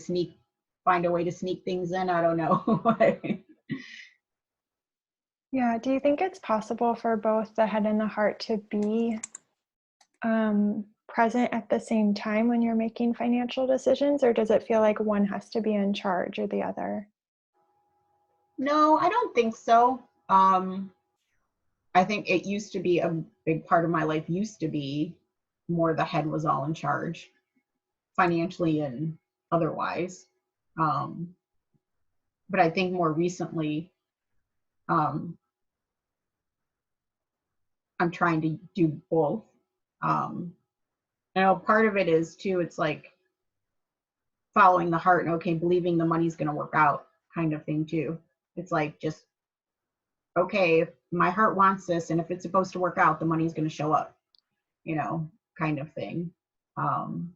find a way to sneak things in? I don't know. Yeah. Do you think it's possible for both the head and the heart to be present at the same time when you're making financial decisions, or does it feel like one has to be in charge or the other? No, I don't think so. I think it used to be a big part of my life used to be more the head was all in charge, financially and otherwise. But I think more recently, I'm trying to do both. I know part of it is too, it's like following the heart and okay, believing the money's going to work out kind of thing too. It's like just, okay, if my heart wants this and if it's supposed to work out, the money's going to show up, you know, kind of thing. And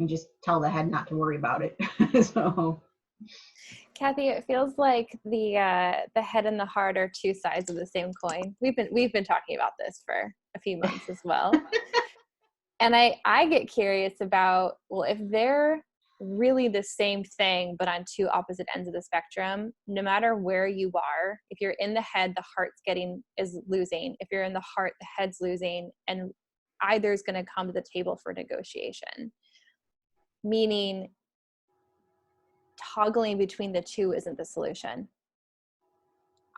just tell the head not to worry about it. So Kathy, it feels like the head and the heart are two sides of the same coin. We've been talking about this for a few months as well. And I get curious about, well, if they're really the same thing but on two opposite ends of the spectrum, no matter where you are, if you're in the head, the heart's is losing. If you're in the heart, the head's losing, and either is going to come to the table for negotiation. Meaning toggling between the two isn't the solution.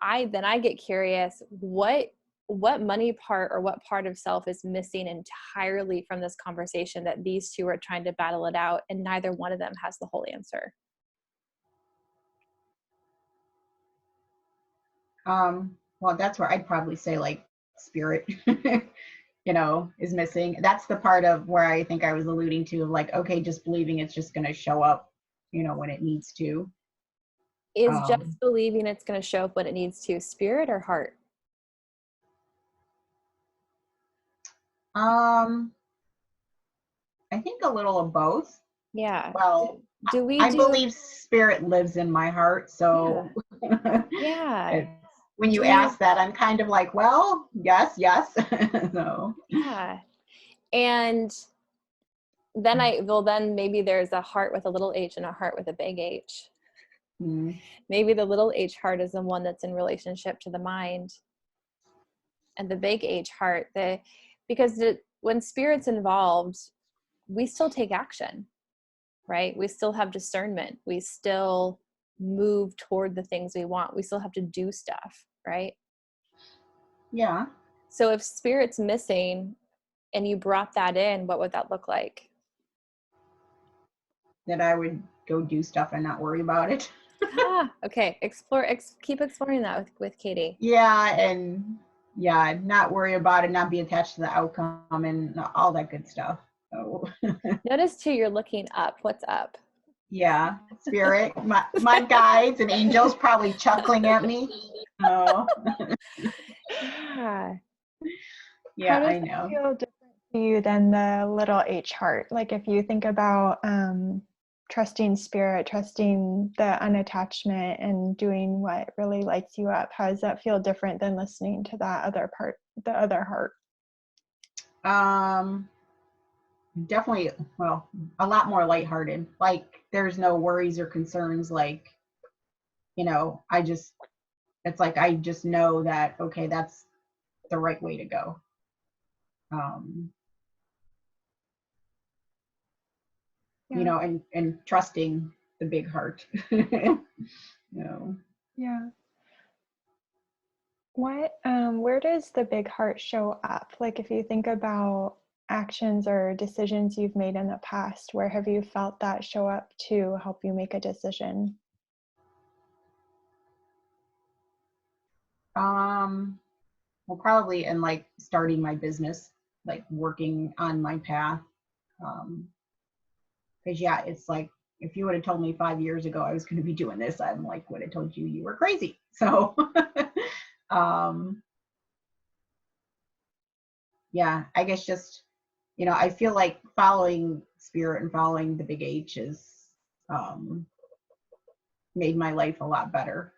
I get curious, what money part or what part of self is missing entirely from this conversation that these two are trying to battle it out and neither one of them has the whole answer. well, that's where I'd probably say like spirit, you know, is missing. That's the part of where I think I was alluding to, like, okay, just believing it's just going to show up, you know, when it needs to. Is just believing it's going to show up when it needs to spirit or heart? I think a little of both. Yeah. Well, I believe spirit lives in my heart. So yeah. When you ask that, I'm kind of like, well, yes. So. Yeah. And then maybe there's a heart with a little h and a heart with a big H. Maybe the little h heart is the one that's in relationship to the mind, and the big H heart, because when spirit's involved, we still take action, right? We still have discernment. We still move toward the things we want. We still have to do stuff, right? Yeah. So if spirit's missing and you brought that in, what would that look like? That I would go do stuff and not worry about it. Okay. Keep exploring that with Katie. Yeah. And not worry about it, not be attached to the outcome and all that good stuff. So Notice too, you're looking up. What's up? yeah, spirit, my guides and angels probably chuckling at me. Oh, Yeah. yeah, How does I it know. feel different to you than the little H heart? Like if you think about trusting spirit, trusting the unattachment and doing what really lights you up, how does that feel different than listening to that other part, the other heart? Definitely, well, a lot more lighthearted. Like there's no worries or concerns. Like, it's like I just know that, okay, that's the right way to go. Um, Yeah. and trusting the big heart. Yeah. Where does the big heart show up? Like if you think about actions or decisions you've made in the past, where have you felt that show up to help you make a decision? Well, probably in like starting my business, like working on my path. Because yeah, it's like if you would have told me 5 years ago I was going to be doing this, I'm like would have told you were crazy. So, yeah, I guess just I feel like following spirit and following the big H is made my life a lot better.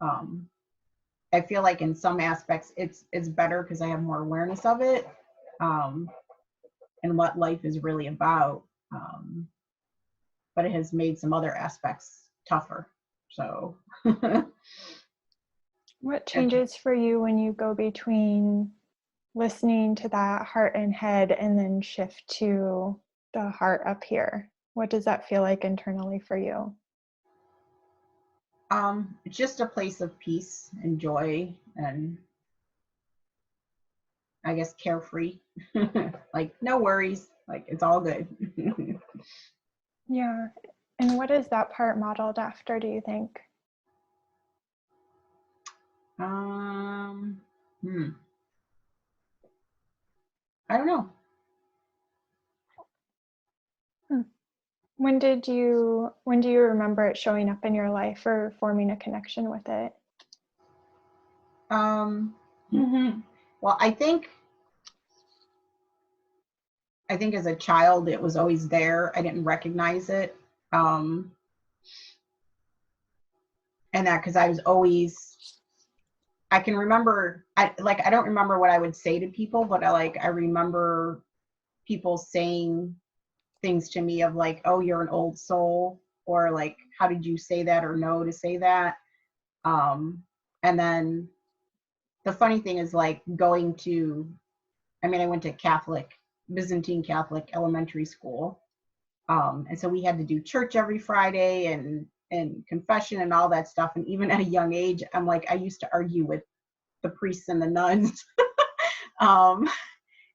I feel like in some aspects it's better because I have more awareness of it, and what life is really about. But it has made some other aspects tougher. So What changes for you when you go between listening to that heart and head and then shift to the heart up here? What does that feel like internally for you? it's just a place of peace and joy and I guess carefree. Like no worries, like it's all good. Yeah. And what is that part modeled after, do you think? um I don't know. When do you remember it showing up in your life or forming a connection with it? Well, I think as a child it was always there. I didn't recognize it. And that because I was always I can remember I don't remember what I would say to people, but I remember people saying things to me of like, oh, you're an old soul, or like, how did you say that, or know to say that. And then the funny thing is like going to I went to Byzantine Catholic elementary school. And so we had to do church every Friday and confession and all that stuff. And even at a young age, I'm like, I used to argue with the priests and the nuns,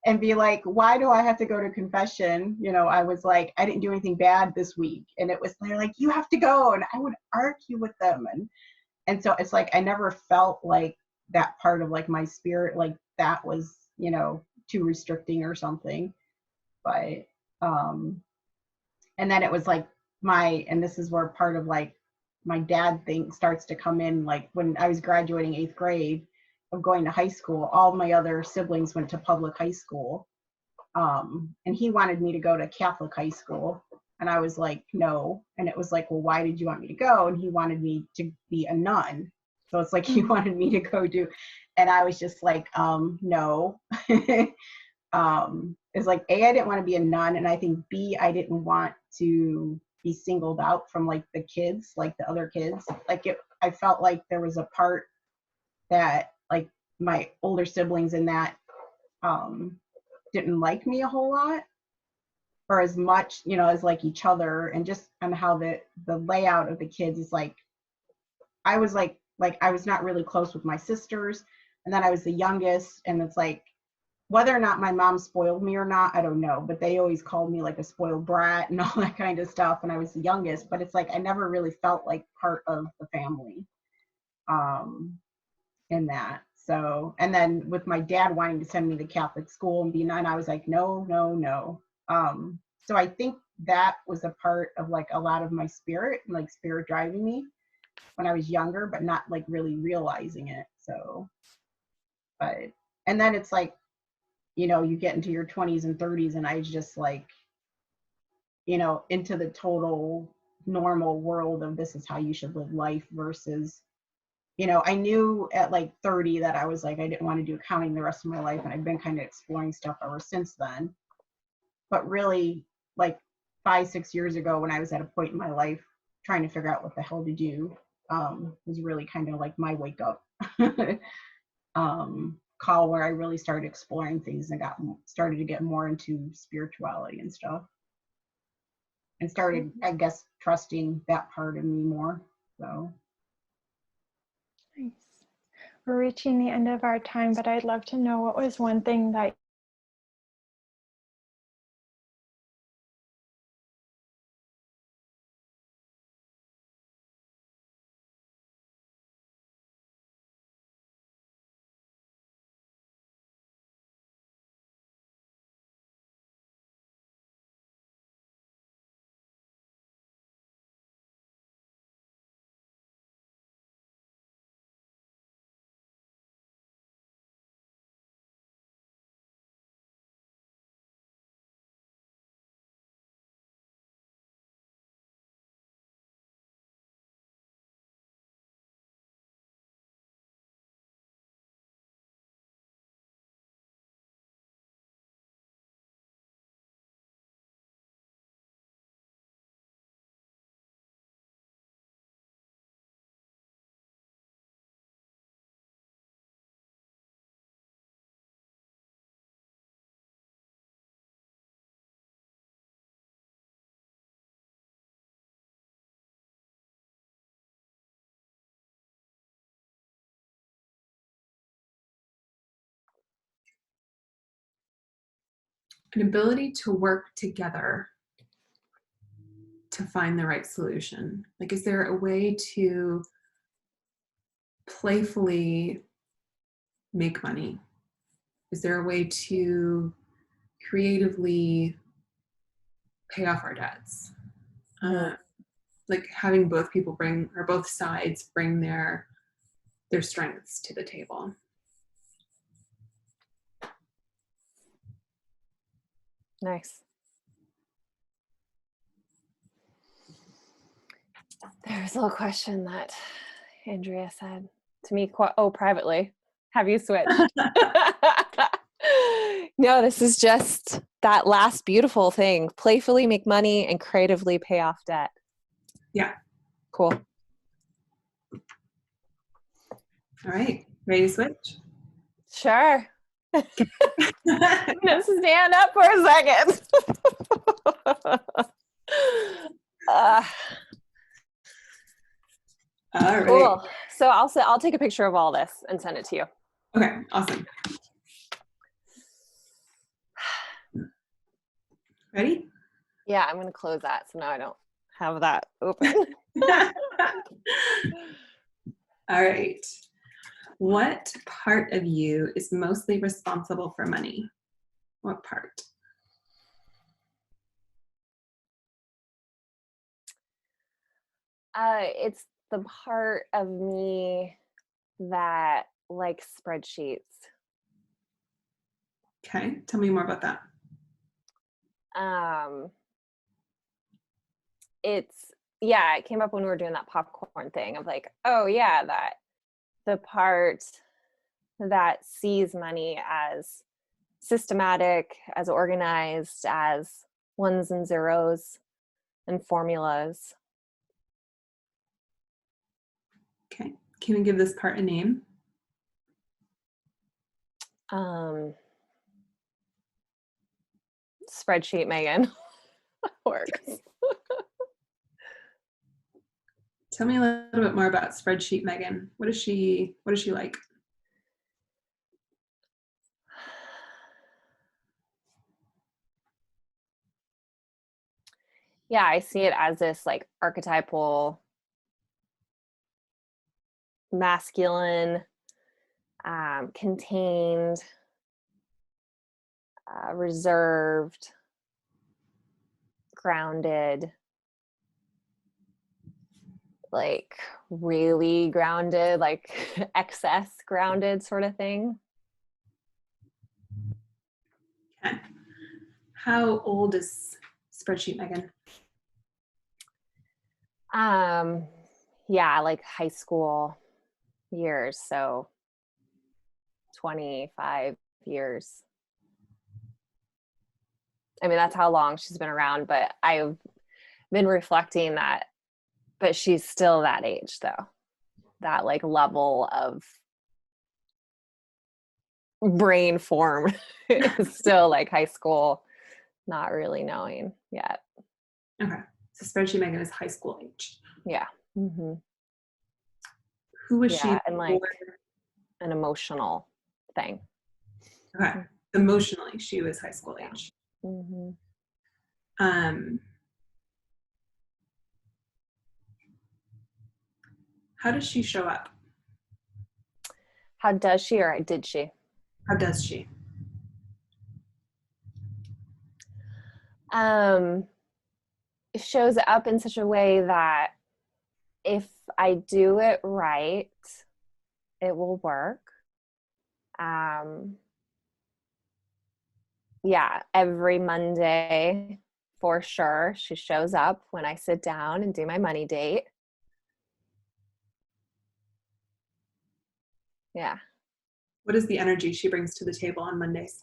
and be like, why do I have to go to confession? I was like, I didn't do anything bad this week. And they're like, you have to go. And I would argue with them. And so it's like, I never felt like that part of like my spirit, like that was, too restricting or something. But, and then it was like and this is where part of like my dad thing starts to come in, like when I was graduating 8th grade of going to high school, all my other siblings went to public high school. And he wanted me to go to Catholic high school. And I was like, no. And it was like, well, why did you want me to go? And he wanted me to be a nun. So it's like he wanted me to go do, and I was just like, no. It's like A, I didn't want to be a nun, and I think B, I didn't want to be singled out from like the kids, like the other kids. Like I felt like there was a part that like my older siblings in that didn't like me a whole lot, or as much, as like each other, and just on how the layout of the kids is like, I was like I was not really close with my sisters, and then I was the youngest, and it's like, whether or not my mom spoiled me or not, I don't know, but they always called me like a spoiled brat and all that kind of stuff, and I was the youngest, but it's like I never really felt like part of the family in that. So, and then with my dad wanting to send me to Catholic school and be nun, I was like, no, no, no. So I think that was a part of like a lot of my spirit, like spirit driving me when I was younger, but not like really realizing it. So, but, and then it's like, you know, you get into your 20s and 30s, and I was just like, you know, into the total normal world of this is how you should live life versus, you know, I knew at like 30 that I was like, I didn't want to do accounting the rest of my life. And I've been kind of exploring stuff ever since then. But really, like 5-6 years ago, when I was at a point in my life trying to figure out what the hell to do, was really kind of like my wake up call where I really started exploring things and started to get more into spirituality and stuff. And started, I guess, trusting that part of me more. So. Nice. We're reaching the end of our time, but I'd love to know what was one thing that An ability to work together to find the right solution. Like, is there a way to playfully make money? Is there a way to creatively pay off our debts? Like having both people bring, or both sides bring their strengths to the table. Nice. There's a little question that Andrea said to me, privately. Have you switched? No, this is just that last beautiful thing. Playfully make money and creatively pay off debt. Yeah. Cool. All right. Ready to switch? Sure. I'm gonna stand up for a second. All right. Cool. So I'll take a picture of all this and send it to you. Okay, awesome. Ready? Yeah, I'm gonna close that so now I don't have that open. All right. What part of you is mostly responsible for money? What part? It's the part of me that likes spreadsheets. Okay, tell me more about that. It came up when we were doing that popcorn thing of like, oh yeah, that the part that sees money as systematic, as organized, as ones and zeros and formulas. Okay, can we give this part a name? Spreadsheet Megan works. Tell me a little bit more about Spreadsheet Megan. What is she like? Yeah, I see it as this like archetypal masculine, contained, reserved, grounded, like really grounded, like excess grounded sort of thing. Okay. How old is Spreadsheet Megan? Yeah, like high school years, so 25 years. I mean, that's how long she's been around, but I've been reflecting that, but she's still that age though. That like level of brain form is still like high school, not really knowing yet. Okay. So Spreadsheet Megan is high school age. Yeah. Mm-hmm. Who was Yeah, she and like before? an emotional thing. Okay. Emotionally, she was high school Yeah. age. Mm-hmm. How does she show up? How does she, or did she? How does she? It shows up in such a way that if I do it right, it will work. Yeah, every Monday for sure, she shows up when I sit down and do my money date. Yeah. What is the energy she brings to the table on Mondays?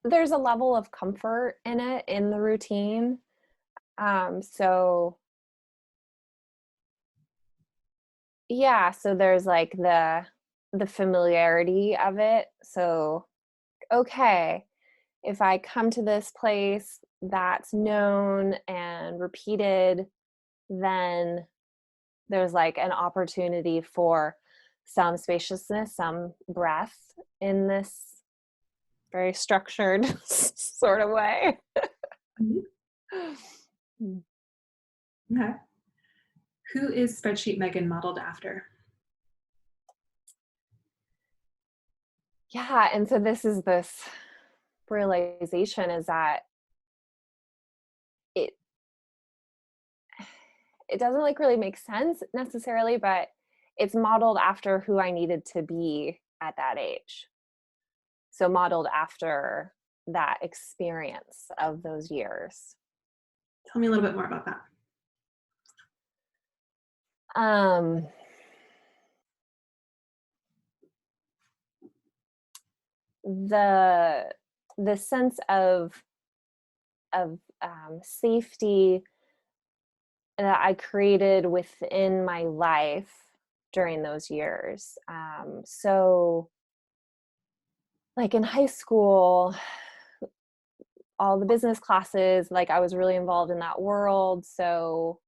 There's a level of comfort in it, in the routine. So yeah, so there's like the familiarity of it. So okay, if I come to this place that's known and repeated, then there's like an opportunity for some spaciousness, some breath in this very structured sort of way. Mm-hmm. Okay. Who is Spreadsheet Megan modeled after? Yeah, and so this realization is that it doesn't like really make sense necessarily, but it's modeled after who I needed to be at that age. So modeled after that experience of those years. Tell me a little bit more about that. The sense of safety that I created within my life during those years. So like in high school, all the business classes, like I was really involved in that world. So,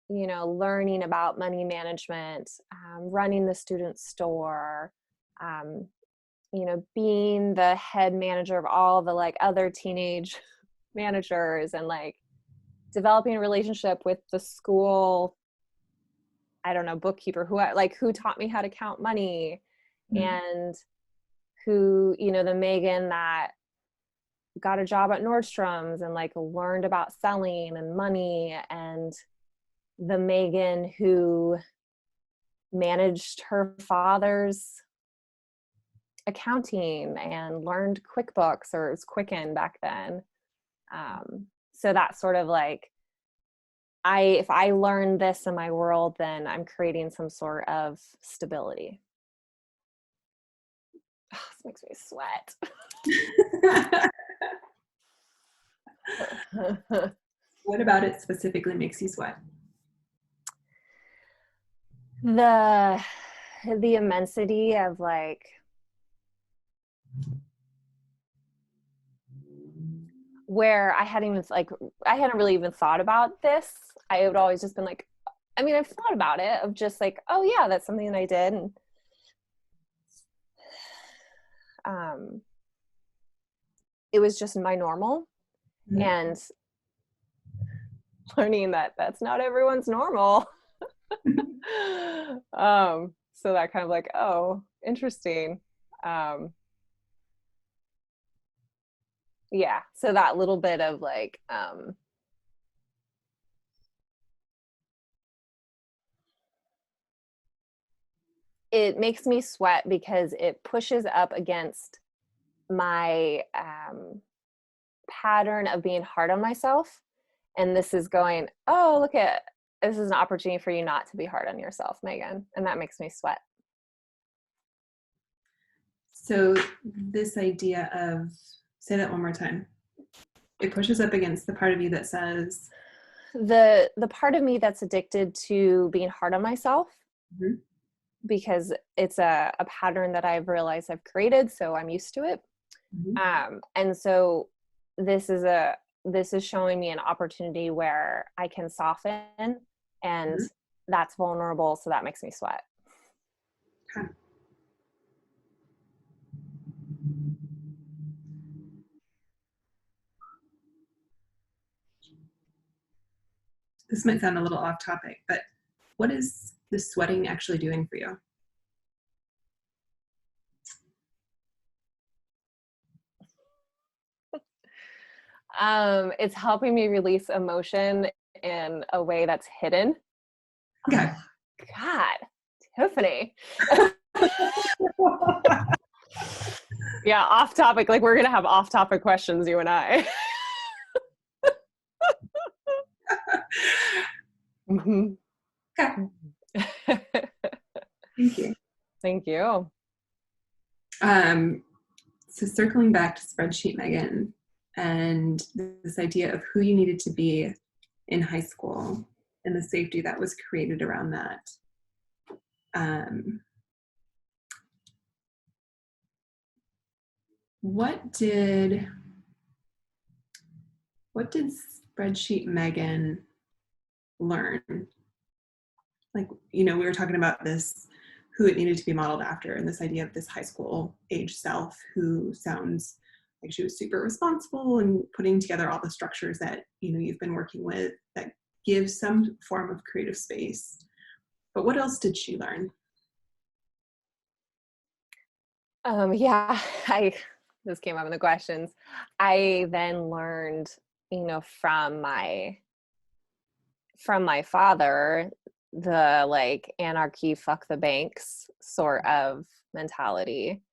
you know, learning about money management, running the student store, you know, being the head manager of all the like other teenage managers, and like developing a relationship with the school, I don't know, bookkeeper, who taught me how to count money, and who, you know, the Megan that got a job at Nordstrom's and like learned about selling and money, and the Megan who managed her father's accounting and learned QuickBooks, or it was Quicken back then. So that sort of like, if I learn this in my world, then I'm creating some sort of stability. Oh, this makes me sweat. What about it specifically makes you sweat? The immensity of like, where I hadn't really even thought about this. I had always just been like, I mean, I've thought about it, of just like, oh yeah, that's something that I did. And it was just my normal. Mm-hmm. And learning that that's not everyone's normal. So that kind of like, oh, interesting. Yeah, so that little bit of like, it makes me sweat because it pushes up against my pattern of being hard on myself. And this is going, oh, look at, this is an opportunity for you not to be hard on yourself, Megan. And that makes me sweat. So this idea of, say that one more time. It pushes up against the part of you that says, the part of me that's addicted to being hard on myself, Mhm. because it's a pattern that I've realized I've created, so I'm used to it. And so this is showing me an opportunity where I can soften, and that's vulnerable, so that makes me sweat. Okay. This might sound a little off topic, but what is the sweating actually doing for you? It's helping me release emotion in a way that's hidden. Okay. God, Tiffany. Yeah, off topic. Like, we're gonna have off topic questions, you and I. Okay. Thank you. Thank you. So circling back to spreadsheet, Megan, and this idea of who you needed to be in high school and the safety that was created around that. What did spreadsheet Megan learn? Like, we were talking about this, who it needed to be modeled after, and this idea of this high school age self who sounds like she was super responsible and putting together all the structures that you've been working with that give some form of creative space. But what else did she learn? Yeah, this came up in the questions. I then learned, from my father, the like anarchy, fuck the banks sort of mentality.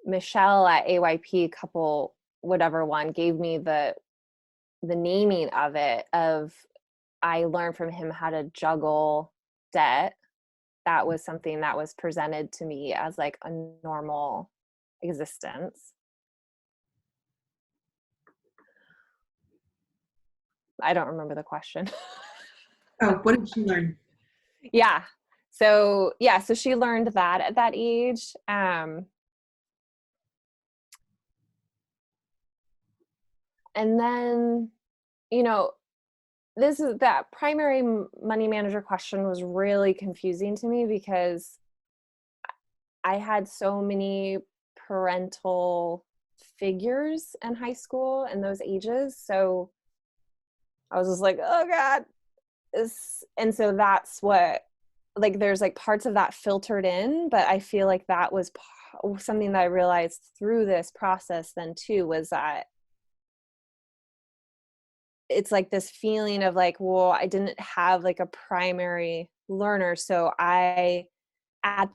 Michelle at AYP couple, whatever one, gave me the naming of it, of I learned from him how to juggle debt. That was something that was presented to me as like a normal existence. I don't remember the question. Oh, what did she learn? Yeah. So she learned that at that age. And then, that primary money manager question was really confusing to me because I had so many parental figures in high school and those ages. So I was just like, oh God. And so that's what, like, there's like parts of that filtered in, but I feel like that was something that I realized through this process then too, was that it's like this feeling of like, well, I didn't have like a primary learner. So at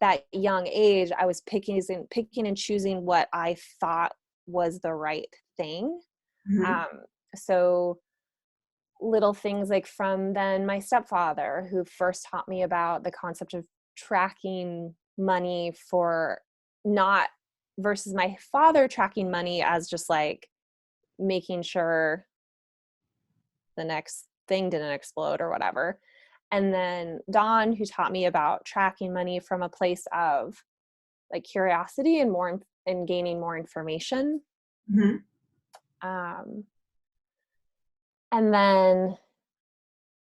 that young age, I was picking and choosing what I thought was the right thing. So little things like from then my stepfather, who first taught me about the concept of tracking money, for not versus my father tracking money as just like making sure the next thing didn't explode or whatever. And then Dawn, who taught me about tracking money from a place of like curiosity and and gaining more information. And then,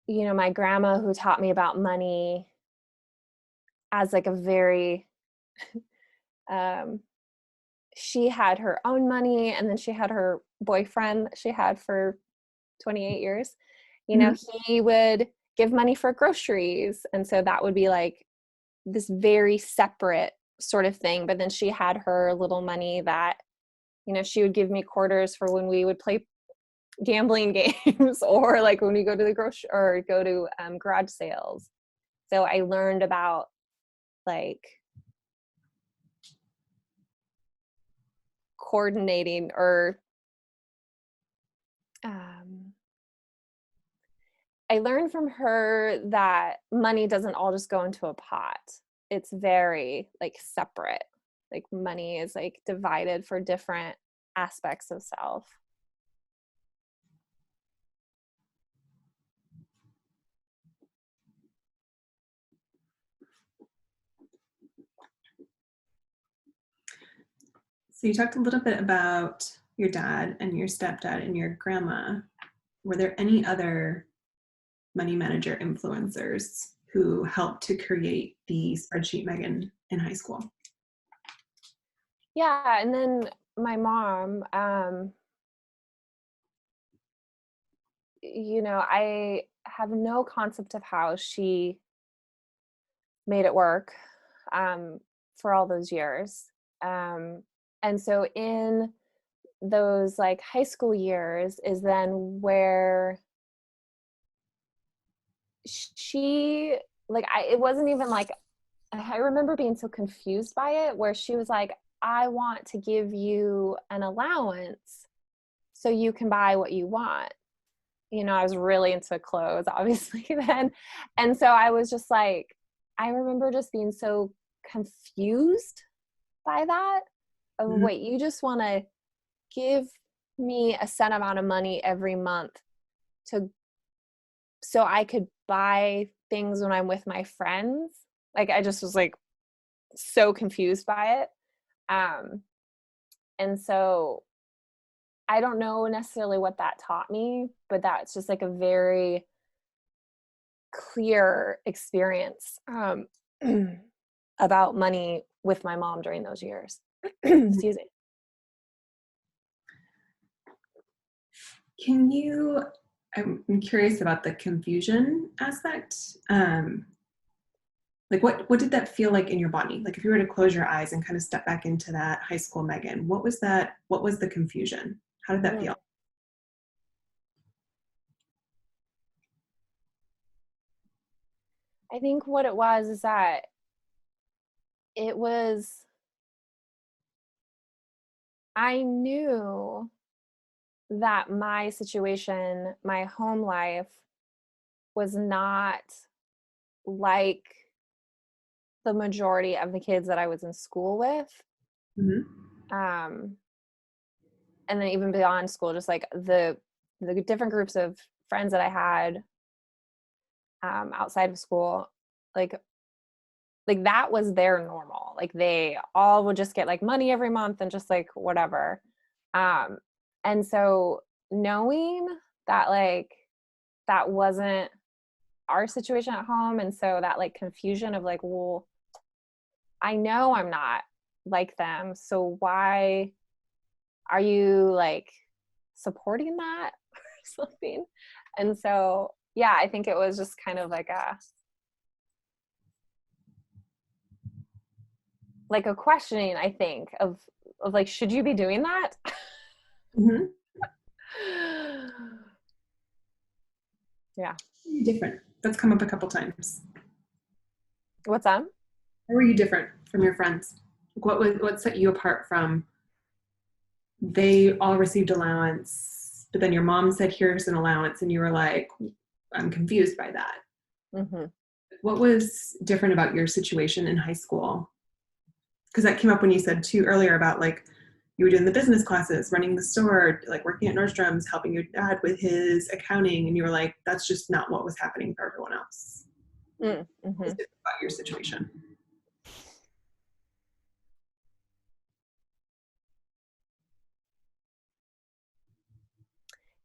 my grandma, who taught me about money as like a very, she had her own money, and then she had her boyfriend that she had for 28 years. He would give money for groceries. And so that would be like this very separate sort of thing. But then she had her little money that, you know, she would give me quarters for when we would play gambling games or like when we go to the grocery or go to garage sales. So I learned about like coordinating or I learned from her that money doesn't all just go into a pot. It's very like separate. Like money is like divided for different aspects of self. So you talked a little bit about your dad and your stepdad and your grandma. Were there any other money manager influencers who helped to create the spreadsheet Megan in high school? Yeah, and then my mom, you know, I have no concept of how she made it work for all those years. And so in those like high school years is then where she like it wasn't even like I remember being so confused by it where she was like, I want to give you an allowance so you can buy what you want. You know, I was really into clothes obviously then. And so I was just like, I remember just being so confused by that of wait, you just want to give me a set amount of money every month to so I could buy things when I'm with my friends. Like I just was like so confused by it. And so I don't know necessarily what that taught me, but that's just like a very clear experience about money with my mom during those years. Excuse me. Can you, I'm curious about the confusion aspect. Like what did that feel like in your body? Like if you were to close your eyes and kind of step back into that high school Megan, what was that? What was the confusion? How did that feel? I think what it was is that it was, I knew that my situation, my home life was not like the majority of the kids that I was in school with. And then even beyond school, just like the different groups of friends that I had outside of school, like that was their normal. Like they all would just get like money every month and just like whatever. And so knowing that like that wasn't our situation at home, and so that like confusion of like, well, I know I'm not like them, so why are you like supporting that or something? And so yeah, I think it was just kind of like a questioning, I think, of like, should you be doing that? Yeah. Different. That's come up a couple times. What's that? How were you different from your friends? What set you apart from they all received allowance, but then your mom said, here's an allowance, and you were like, I'm confused by that. What was different about your situation in high school? Because that came up when you said too earlier about like you were doing the business classes, running the store, like working at Nordstrom's, helping your dad with his accounting, and you were like, that's just not what was happening for everyone else. What's different about your situation?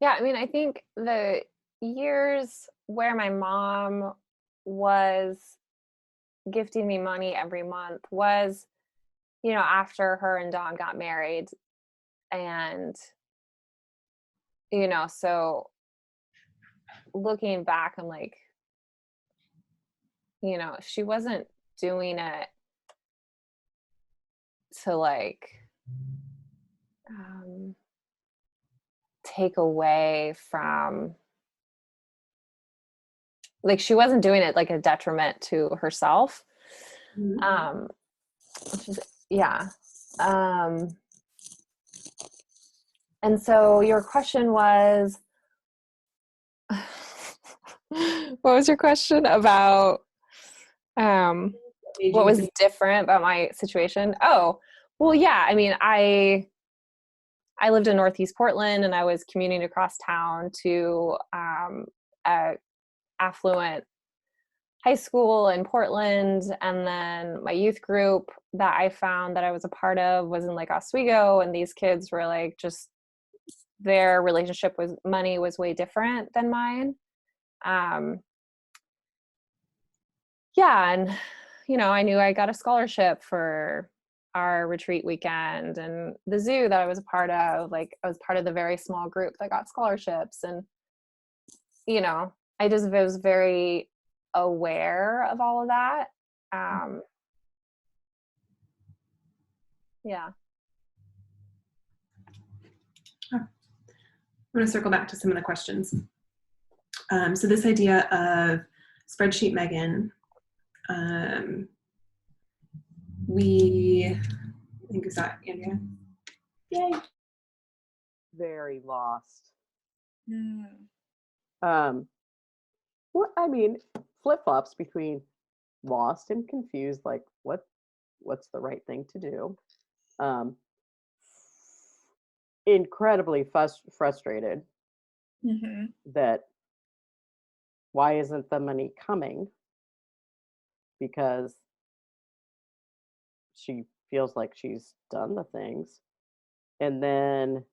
Yeah, I mean, I think the years where my mom was gifting me money every month was, you know, after her and Don got married. And, you know, so looking back, I'm like, you know, if she wasn't doing it to like take away from, like, she wasn't doing it like a detriment to herself. Mhm. Which is, yeah. And so your question was, what was your question about what was different about my situation? Oh, well, yeah. I mean, I lived in Northeast Portland, and I was commuting across town to a affluent high school in Portland. And then my youth group that I found that I was a part of was in like Oswego, and these kids were like, just their relationship with money was way different than mine. Yeah, and you know, I knew I got a scholarship for our retreat weekend, and the zoo that I was a part of, like I was part of the very small group that got scholarships. And you know, I just was very aware of all of that. Yeah. I'm going to circle back to some of the questions. So this idea of spreadsheet Megan, I think is that Andrea? Yay. Very lost. Mm. What I mean, flip-flops between lost and confused, like what's the right thing to do. Incredibly frustrated that why isn't the money coming, because she feels like she's done the things. And then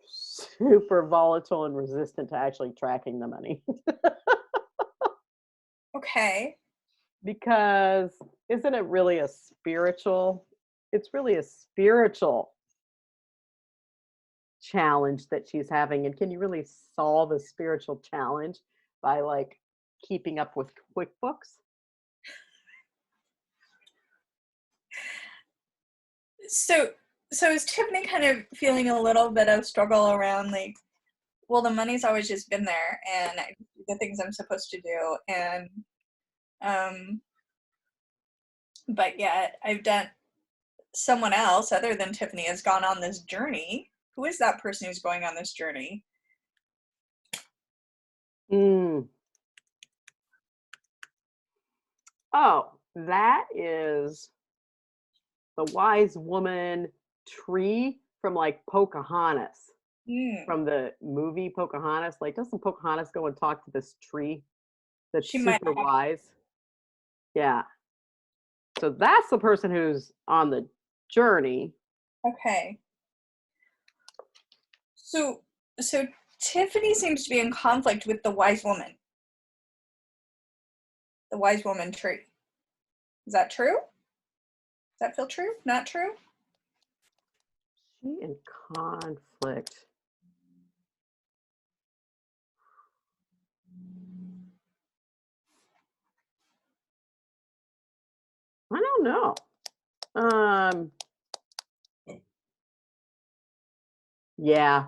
super volatile and resistant to actually tracking the money. Okay. Because isn't it really a spiritual, it's really a spiritual challenge that she's having. And can you really solve a spiritual challenge by like keeping up with QuickBooks? So is Tiffany kind of feeling a little bit of struggle around like, well, the money's always just been there, and I do the things I'm supposed to do, and but yet I've done, someone else other than Tiffany has gone on this journey. Who is that person who's going on this journey? Oh, that is the wise woman tree from like Pocahontas. From the movie Pocahontas. Like, doesn't Pocahontas go and talk to this tree that's She might super have. wise? Yeah. So that's the person who's on the journey. Okay. So Tiffany seems to be in conflict with the wise woman. The wise woman tree. Is that true? Does that feel true? Not true? She in conflict. I don't know. Yeah.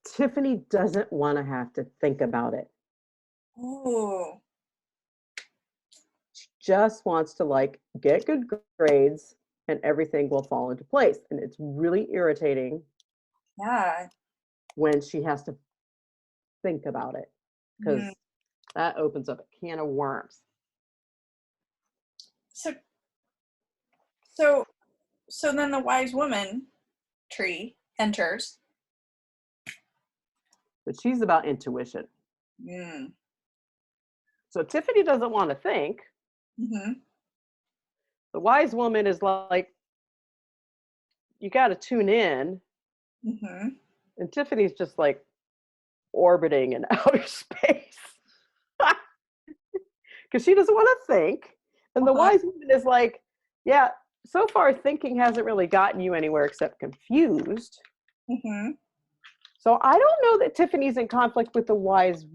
Tiffany doesn't want to have to think about it. Ooh. She just wants to like get good grades and everything will fall into place. And it's really irritating. Yeah. When she has to think about it, because that opens up a can of worms. So then the wise woman tree enters. But she's about intuition. So Tiffany doesn't want to think. The wise woman is like, you got to tune in. And Tiffany's just like orbiting in outer space. Because she doesn't want to think. And the wise woman is like, yeah, so far thinking hasn't really gotten you anywhere except confused. So I don't know that Tiffany's in conflict with the wise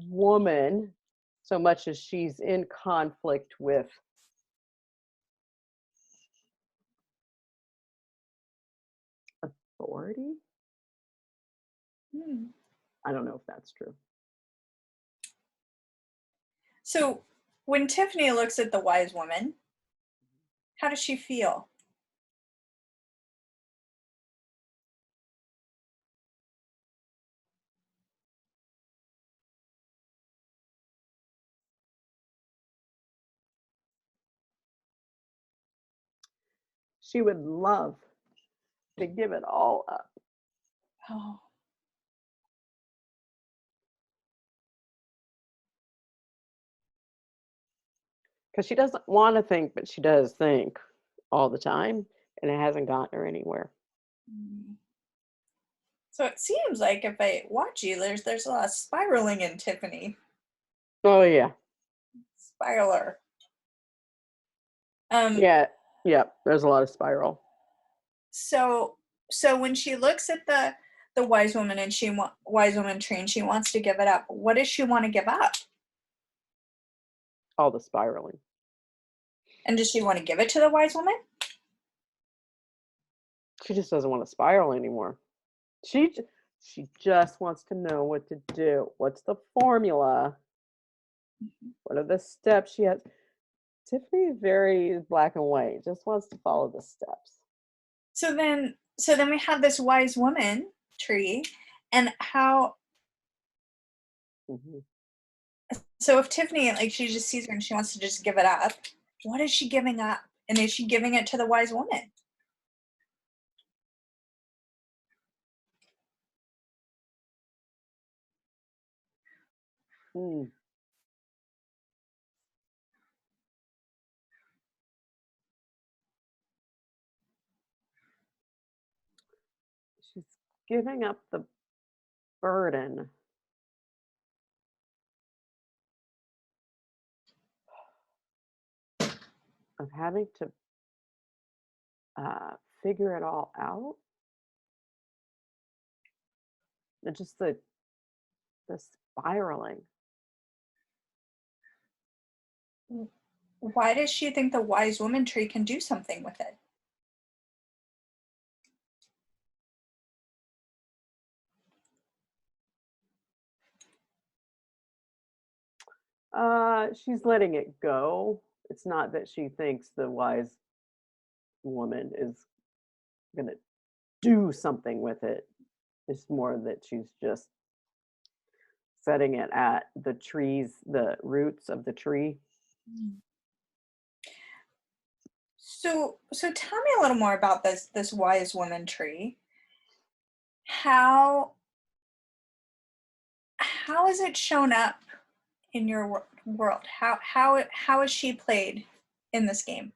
woman so much as she's in conflict with authority. I don't know if that's true. So when Tiffany looks at the wise woman, how does she feel? She would love to give it all up. Oh. Because she doesn't want to think, but she does think all the time, and it hasn't gotten her anywhere. So it seems like if I watch you, there's a lot of spiraling in Tiffany. Oh yeah. Spiraler. Yeah, there's a lot of spiral. So when she looks at the wise woman and wise woman tree and she wants to give it up, what does she want to give up? All the spiraling. And does she want to give it to the wise woman? She just doesn't want to spiral anymore. She just wants to know what to do. What's the formula? What are the steps she has? Tiffany is very black and white. Just wants to follow the steps. So then we have this wise woman tree, and how? So if Tiffany, like, she just sees her and she wants to just give it up, what is she giving up? And is she giving it to the wise woman? She's giving up the burden of having to figure it all out. And just the spiraling. Why does she think the wise woman tree can do something with it? She's letting it go. It's not that she thinks the wise woman is going to do something with it. It's more that she's just setting it at the roots of the tree. So tell me a little more about this wise woman tree. How has it shown up in your world? How is she played in this game?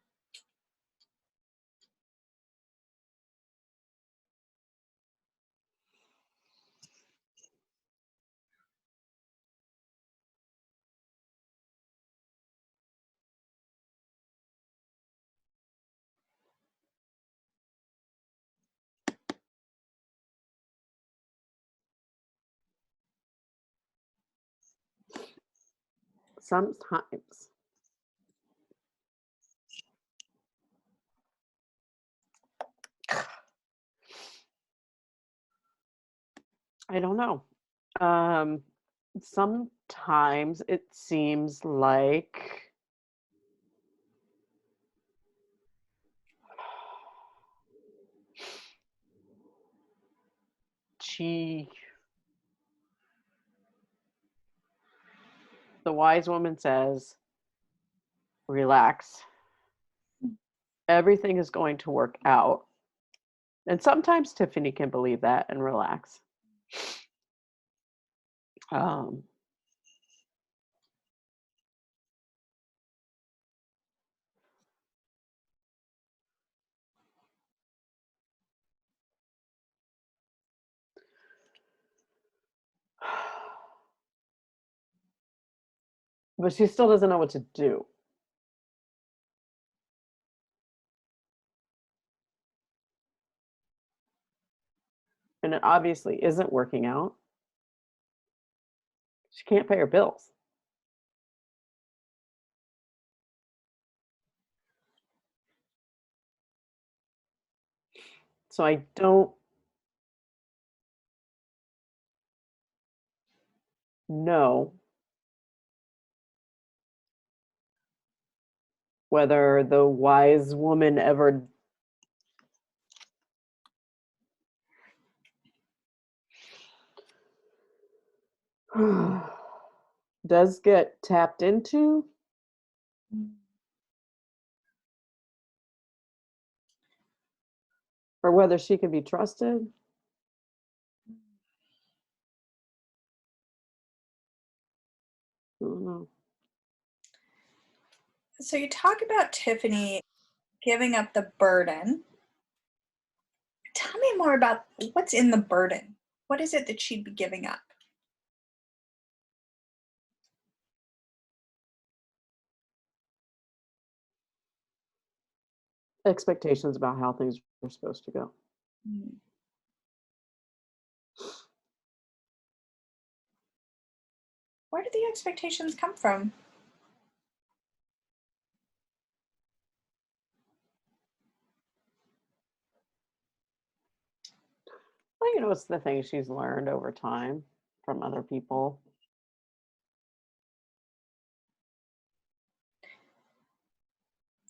Sometimes. I don't know. Sometimes it seems like the wise woman says, relax. Everything is going to work out. And sometimes Tiffany can believe that and relax. But she still doesn't know what to do. And and it obviously isn't working out, she can't pay her bills. So I don't know whether the wise woman ever does get tapped into, or whether she can be trusted. I don't know. So you talk about Tiffany giving up the burden. Tell me more about what's in the burden. What is it that she'd be giving up? Expectations about how things are supposed to go. Where do the expectations come from? Well, you know, it's the things she's learned over time from other people.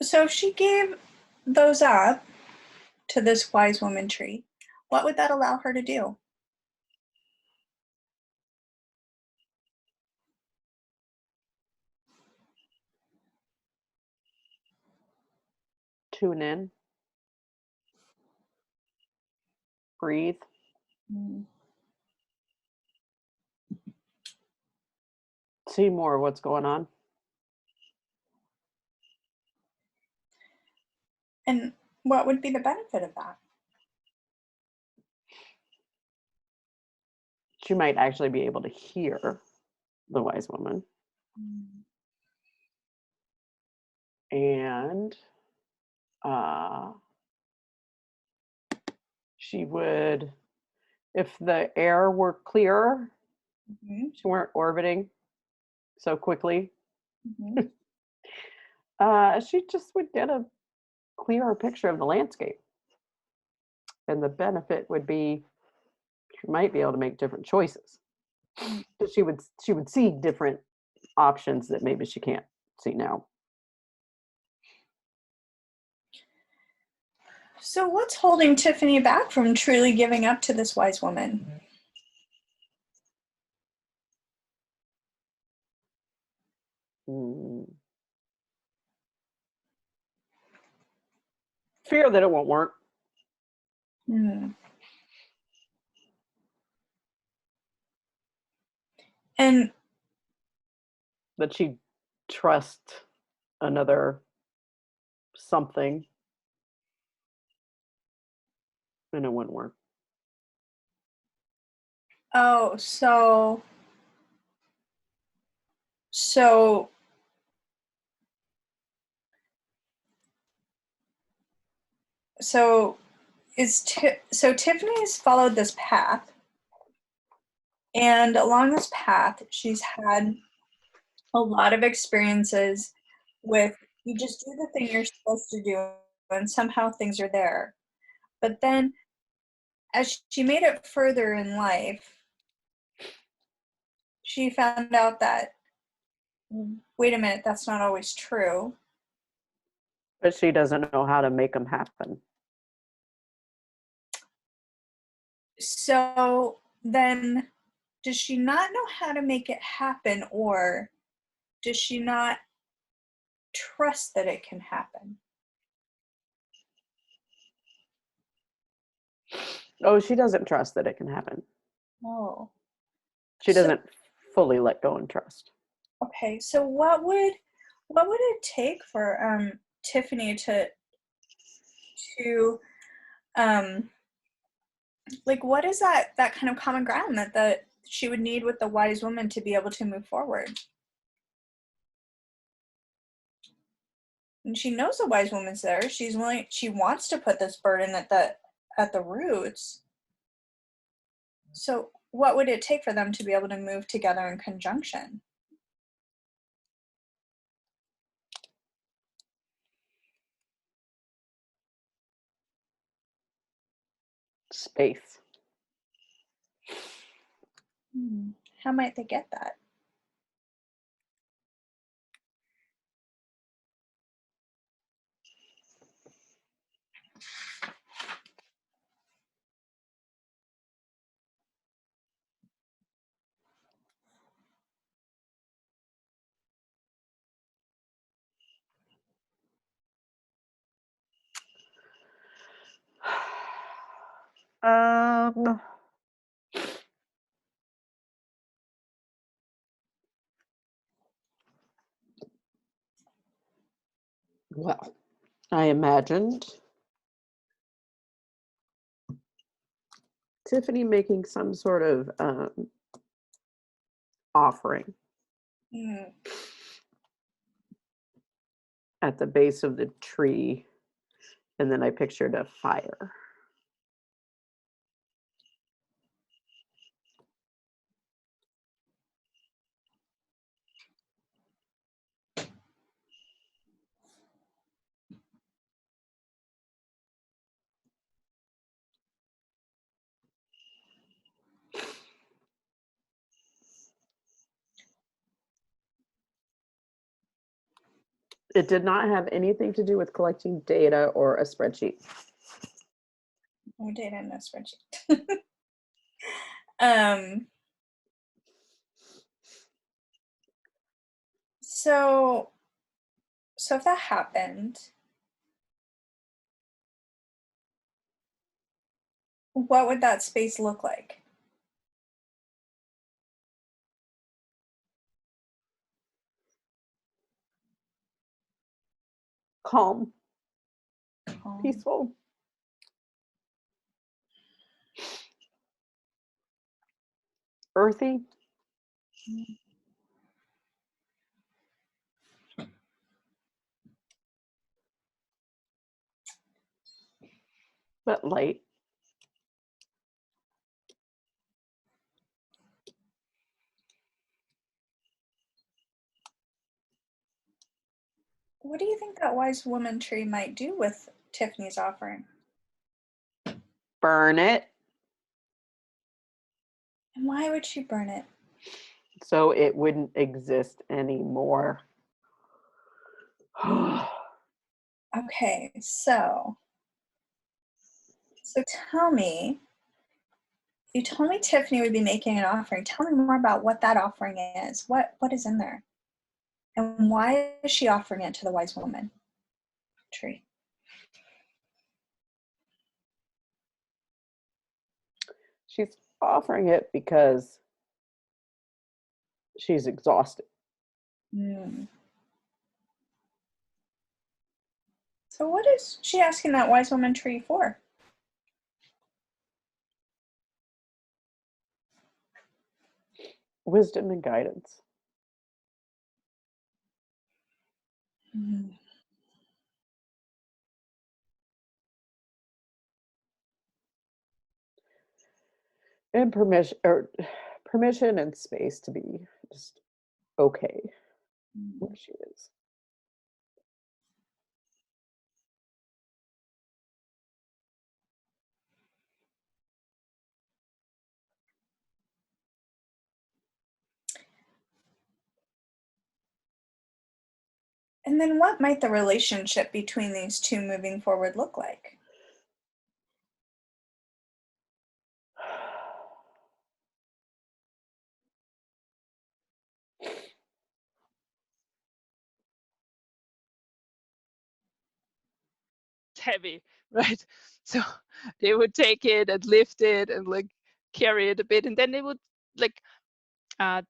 So if she gave those up to this wise woman tree, what would that allow her to do? Tune in, breathe, see more of what's going on. And what would be the benefit of that? She might actually be able to hear the wise woman. And she would, if the air were clearer, she weren't orbiting so quickly, she just would get a clearer picture of the landscape. And the benefit would be she might be able to make different choices. She would see different options that maybe she can't see now. So what's holding Tiffany back from truly giving up to this wise woman? Fear that it won't work. And That she'd trust another something and it wouldn't work. oh, so so Tiffany's followed this path, and along this path she's had a lot of experiences with you just do the thing you're supposed to do and somehow things are there. But then as she made it further in life, she found out that, wait a minute, that's not always true. But she doesn't know how to make them happen. So then, does she not know how to make it happen, or does she not trust that it can happen? Oh, she doesn't trust that it can happen. Oh. She So- doesn't fully let go and trust. Okay, so what would it take for Tiffany to like, what is that kind of common ground that she would need with the wise woman to be able to move forward? And she knows the wise woman's there. She wants to put this burden at the roots. So what would it take for them to be able to move together in conjunction? Space. How might they get that? Um, well, I imagined Tiffany making some sort of offering Mm, at the base of the tree, and then I pictured a fire. It did not have anything to do with collecting data or a spreadsheet. no data in no spreadsheet. um, so if that happened, what would that space look like? Calm, Calm. peaceful. Earthy. But light. What do you think that wise woman tree might do with Tiffany's offering? Burn it And why would she burn it? so it wouldn't exist anymore. Okay, so tell me, you told me Tiffany would be making an offering. Tell me more about what that offering is. What is in there? And why is she offering it to the wise woman tree? She's offering it because she's exhausted. Hmm. So what is she asking that wise woman tree for? Wisdom and guidance. Hmm. And permission and space to be just okay where she is. And then what might the relationship between these two moving forward look like? Heavy, right? So they would take it and lift it and like carry it a bit, and then they would like uh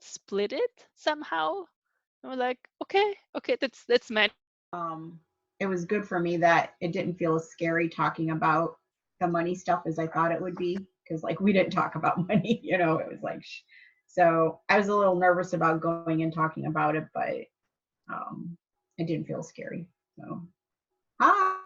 split it somehow. And we're like, okay, that's meant. It was good for me that it didn't feel as scary talking about the money stuff as I thought it would be, because like we didn't talk about money, you know, it was like so I was a little nervous about going and talking about it, but it didn't feel scary. So hi.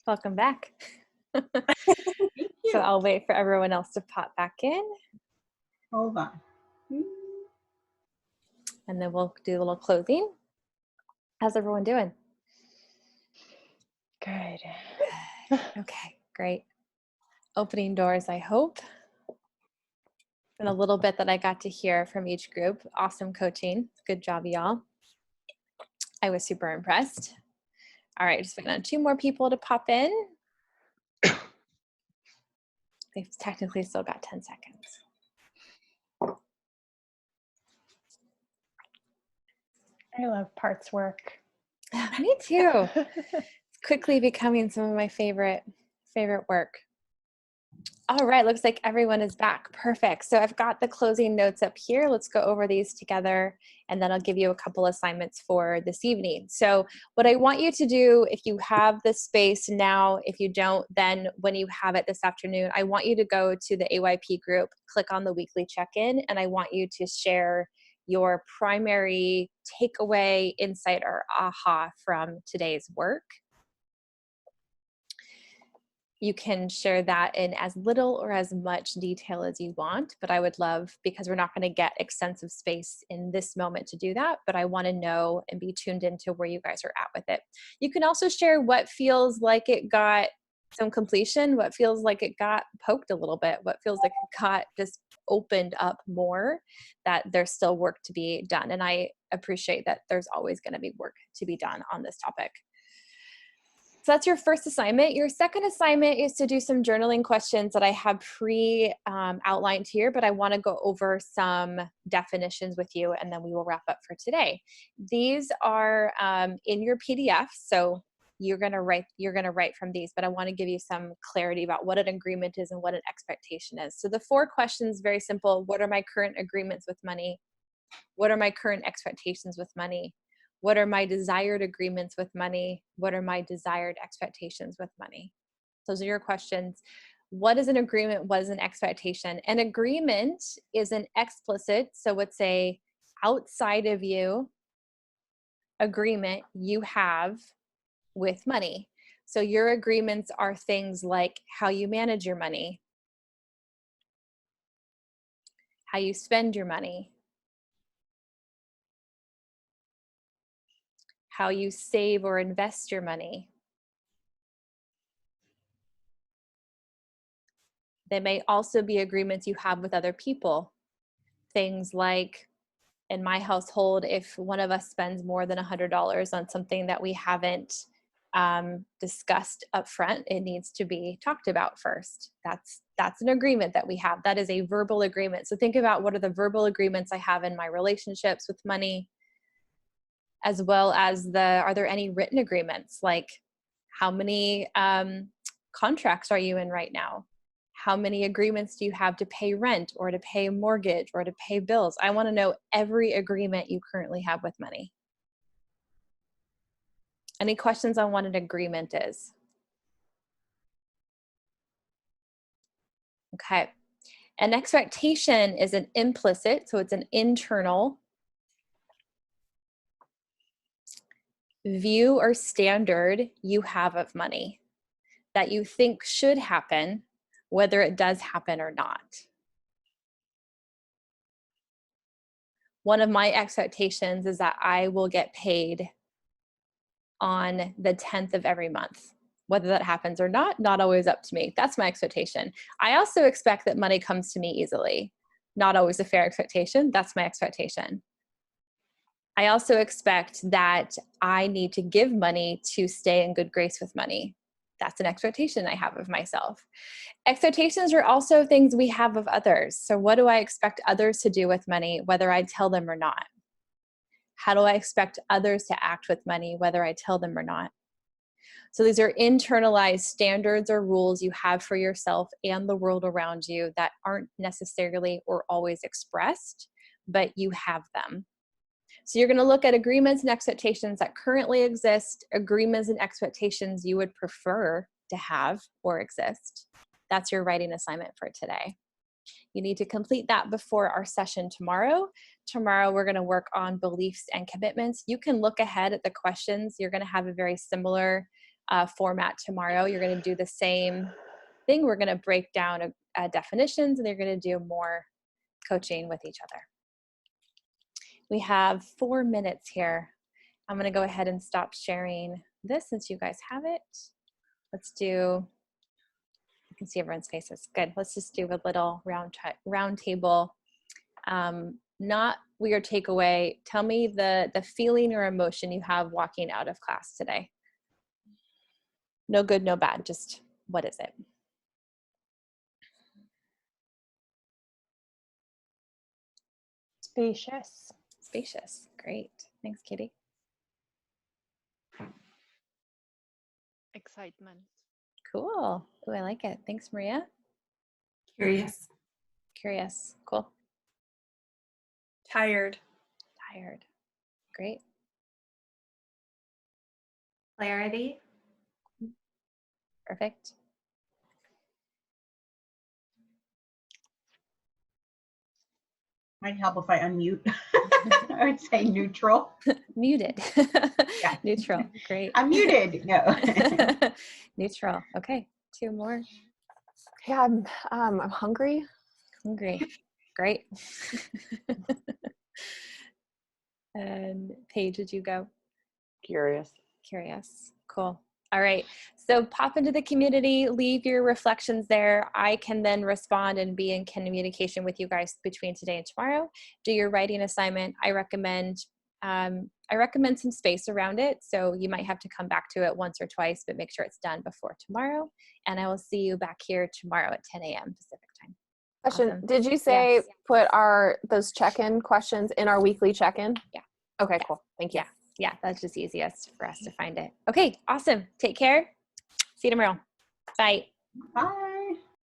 Welcome back. Thank you. So I'll wait for everyone else to pop back in, Hold on. and then we'll do a little closing. How's everyone doing? Good. Okay, great. Opening doors, I hope. And a little bit that I got to hear from each group. Awesome coaching. Good job, y'all. I was super impressed. All right, just waiting on 2 more people to pop in. They've technically still got 10 seconds. I love parts work. Me too. It's quickly becoming some of my favorite work. All right, looks like everyone is back. Perfect. So I've got the closing notes up here. Let's go over these together, and then I'll give you a couple assignments for this evening. So what I want you to do, if you have the space now, if you don't, then when you have it this afternoon, I want you to go to the AYP group, click on the weekly check-in, and I want you to share your primary takeaway, insight, or aha from today's work. You can share that in as little or as much detail as you want, but I would love, because we're not going to get extensive space in this moment to do that, but I want to know and be tuned into where you guys are at with it. You can also share what feels like it got some completion, what feels like it got poked a little bit, what feels like it got just opened up more, that there's still work to be done. And I appreciate that there's always going to be work to be done on this topic. So that's your first assignment. Your second assignment is to do some journaling questions that I have outlined here, but I want to go over some definitions with you, and then we will wrap up for today. These are in your PDF, so you're going to write from these, but I want to give you some clarity about what an agreement is and what an expectation is. So the 4 questions, very simple. What are my current agreements with money? What are my current expectations with money? What are my desired agreements with money? What are my desired expectations with money? Those are your questions. What is an agreement? What is an expectation? An agreement is an explicit, so it's a outside of you agreement you have with money. So your agreements are things like how you manage your money, how you spend your money, how you save or invest your money. They may also be agreements you have with other people. Things like, in my household, if one of us spends more than $100 on something that we haven't discussed up front. It needs to be talked about first. That's an agreement that we have. That is a verbal agreement. So think about, what are the verbal agreements I have in my relationships with money, as well as are there any written agreements? Like, how many contracts are you in right now? How many agreements do you have to pay rent or to pay a mortgage or to pay bills? I want to know every agreement you currently have with money. Any questions on what an agreement is? Okay. An expectation is an implicit, so it's an internal view or standard you have of money that you think should happen, whether it does happen or not. One of my expectations is that I will get paid on the 10th of every month. Whether that happens or not always up to me. That's my expectation. I also expect that money comes to me easily. Not always a fair expectation. That's my expectation. I also expect that I need to give money to stay in good grace with money. That's an expectation I have of myself. Expectations are also things we have of others. So what do I expect others to do with money, whether I tell them or not? How do I expect others to act with money, whether I tell them or not? So these are internalized standards or rules you have for yourself and the world around you that aren't necessarily or always expressed, but you have them. So you're going to look at agreements and expectations that currently exist, agreements and expectations you would prefer to have or exist. That's your writing assignment for today. You need to complete that before our session tomorrow. Tomorrow, we're going to work on beliefs and commitments. You can look ahead at the questions. You're going to have a very similar format tomorrow. You're going to do the same thing. We're going to break down definitions, and you're going to do more coaching with each other. We have 4 minutes here. I'm going to go ahead and stop sharing this since you guys have it. Let's do, you can see everyone's faces. Good. Let's just do a little round table. Not weird takeaway. Tell me the feeling or emotion you have walking out of class today. No good, no bad. Just what is it? Spacious. Spacious. Great. Thanks, Kitty. Excitement. Cool. Oh, I like it. Thanks, Maria. Curious. Curious. Cool. Tired. Tired. Great. Clarity. Perfect. Might help if I unmute. I would say neutral. Muted. Yeah. Neutral. Great. I'm muted. No. Neutral. Okay. 2 more. Yeah, I'm hungry. Hungry. Great. And Paige, did you go? Curious. Curious. Cool. All right. So pop into the community, leave your reflections there. I can then respond and be in communication with you guys between today and tomorrow. Do your writing assignment. I recommend some space around it. So you might have to come back to it once or twice, but make sure it's done before tomorrow. And I will see you back here tomorrow at 10 a.m. Pacific time. Question, Awesome. did you say Yes. put those check-in questions in our weekly check-in? Yeah. Okay, cool. Thank you. Yeah, that's just easiest for us to find it. Okay, awesome. Take care. See you tomorrow. Bye. Bye.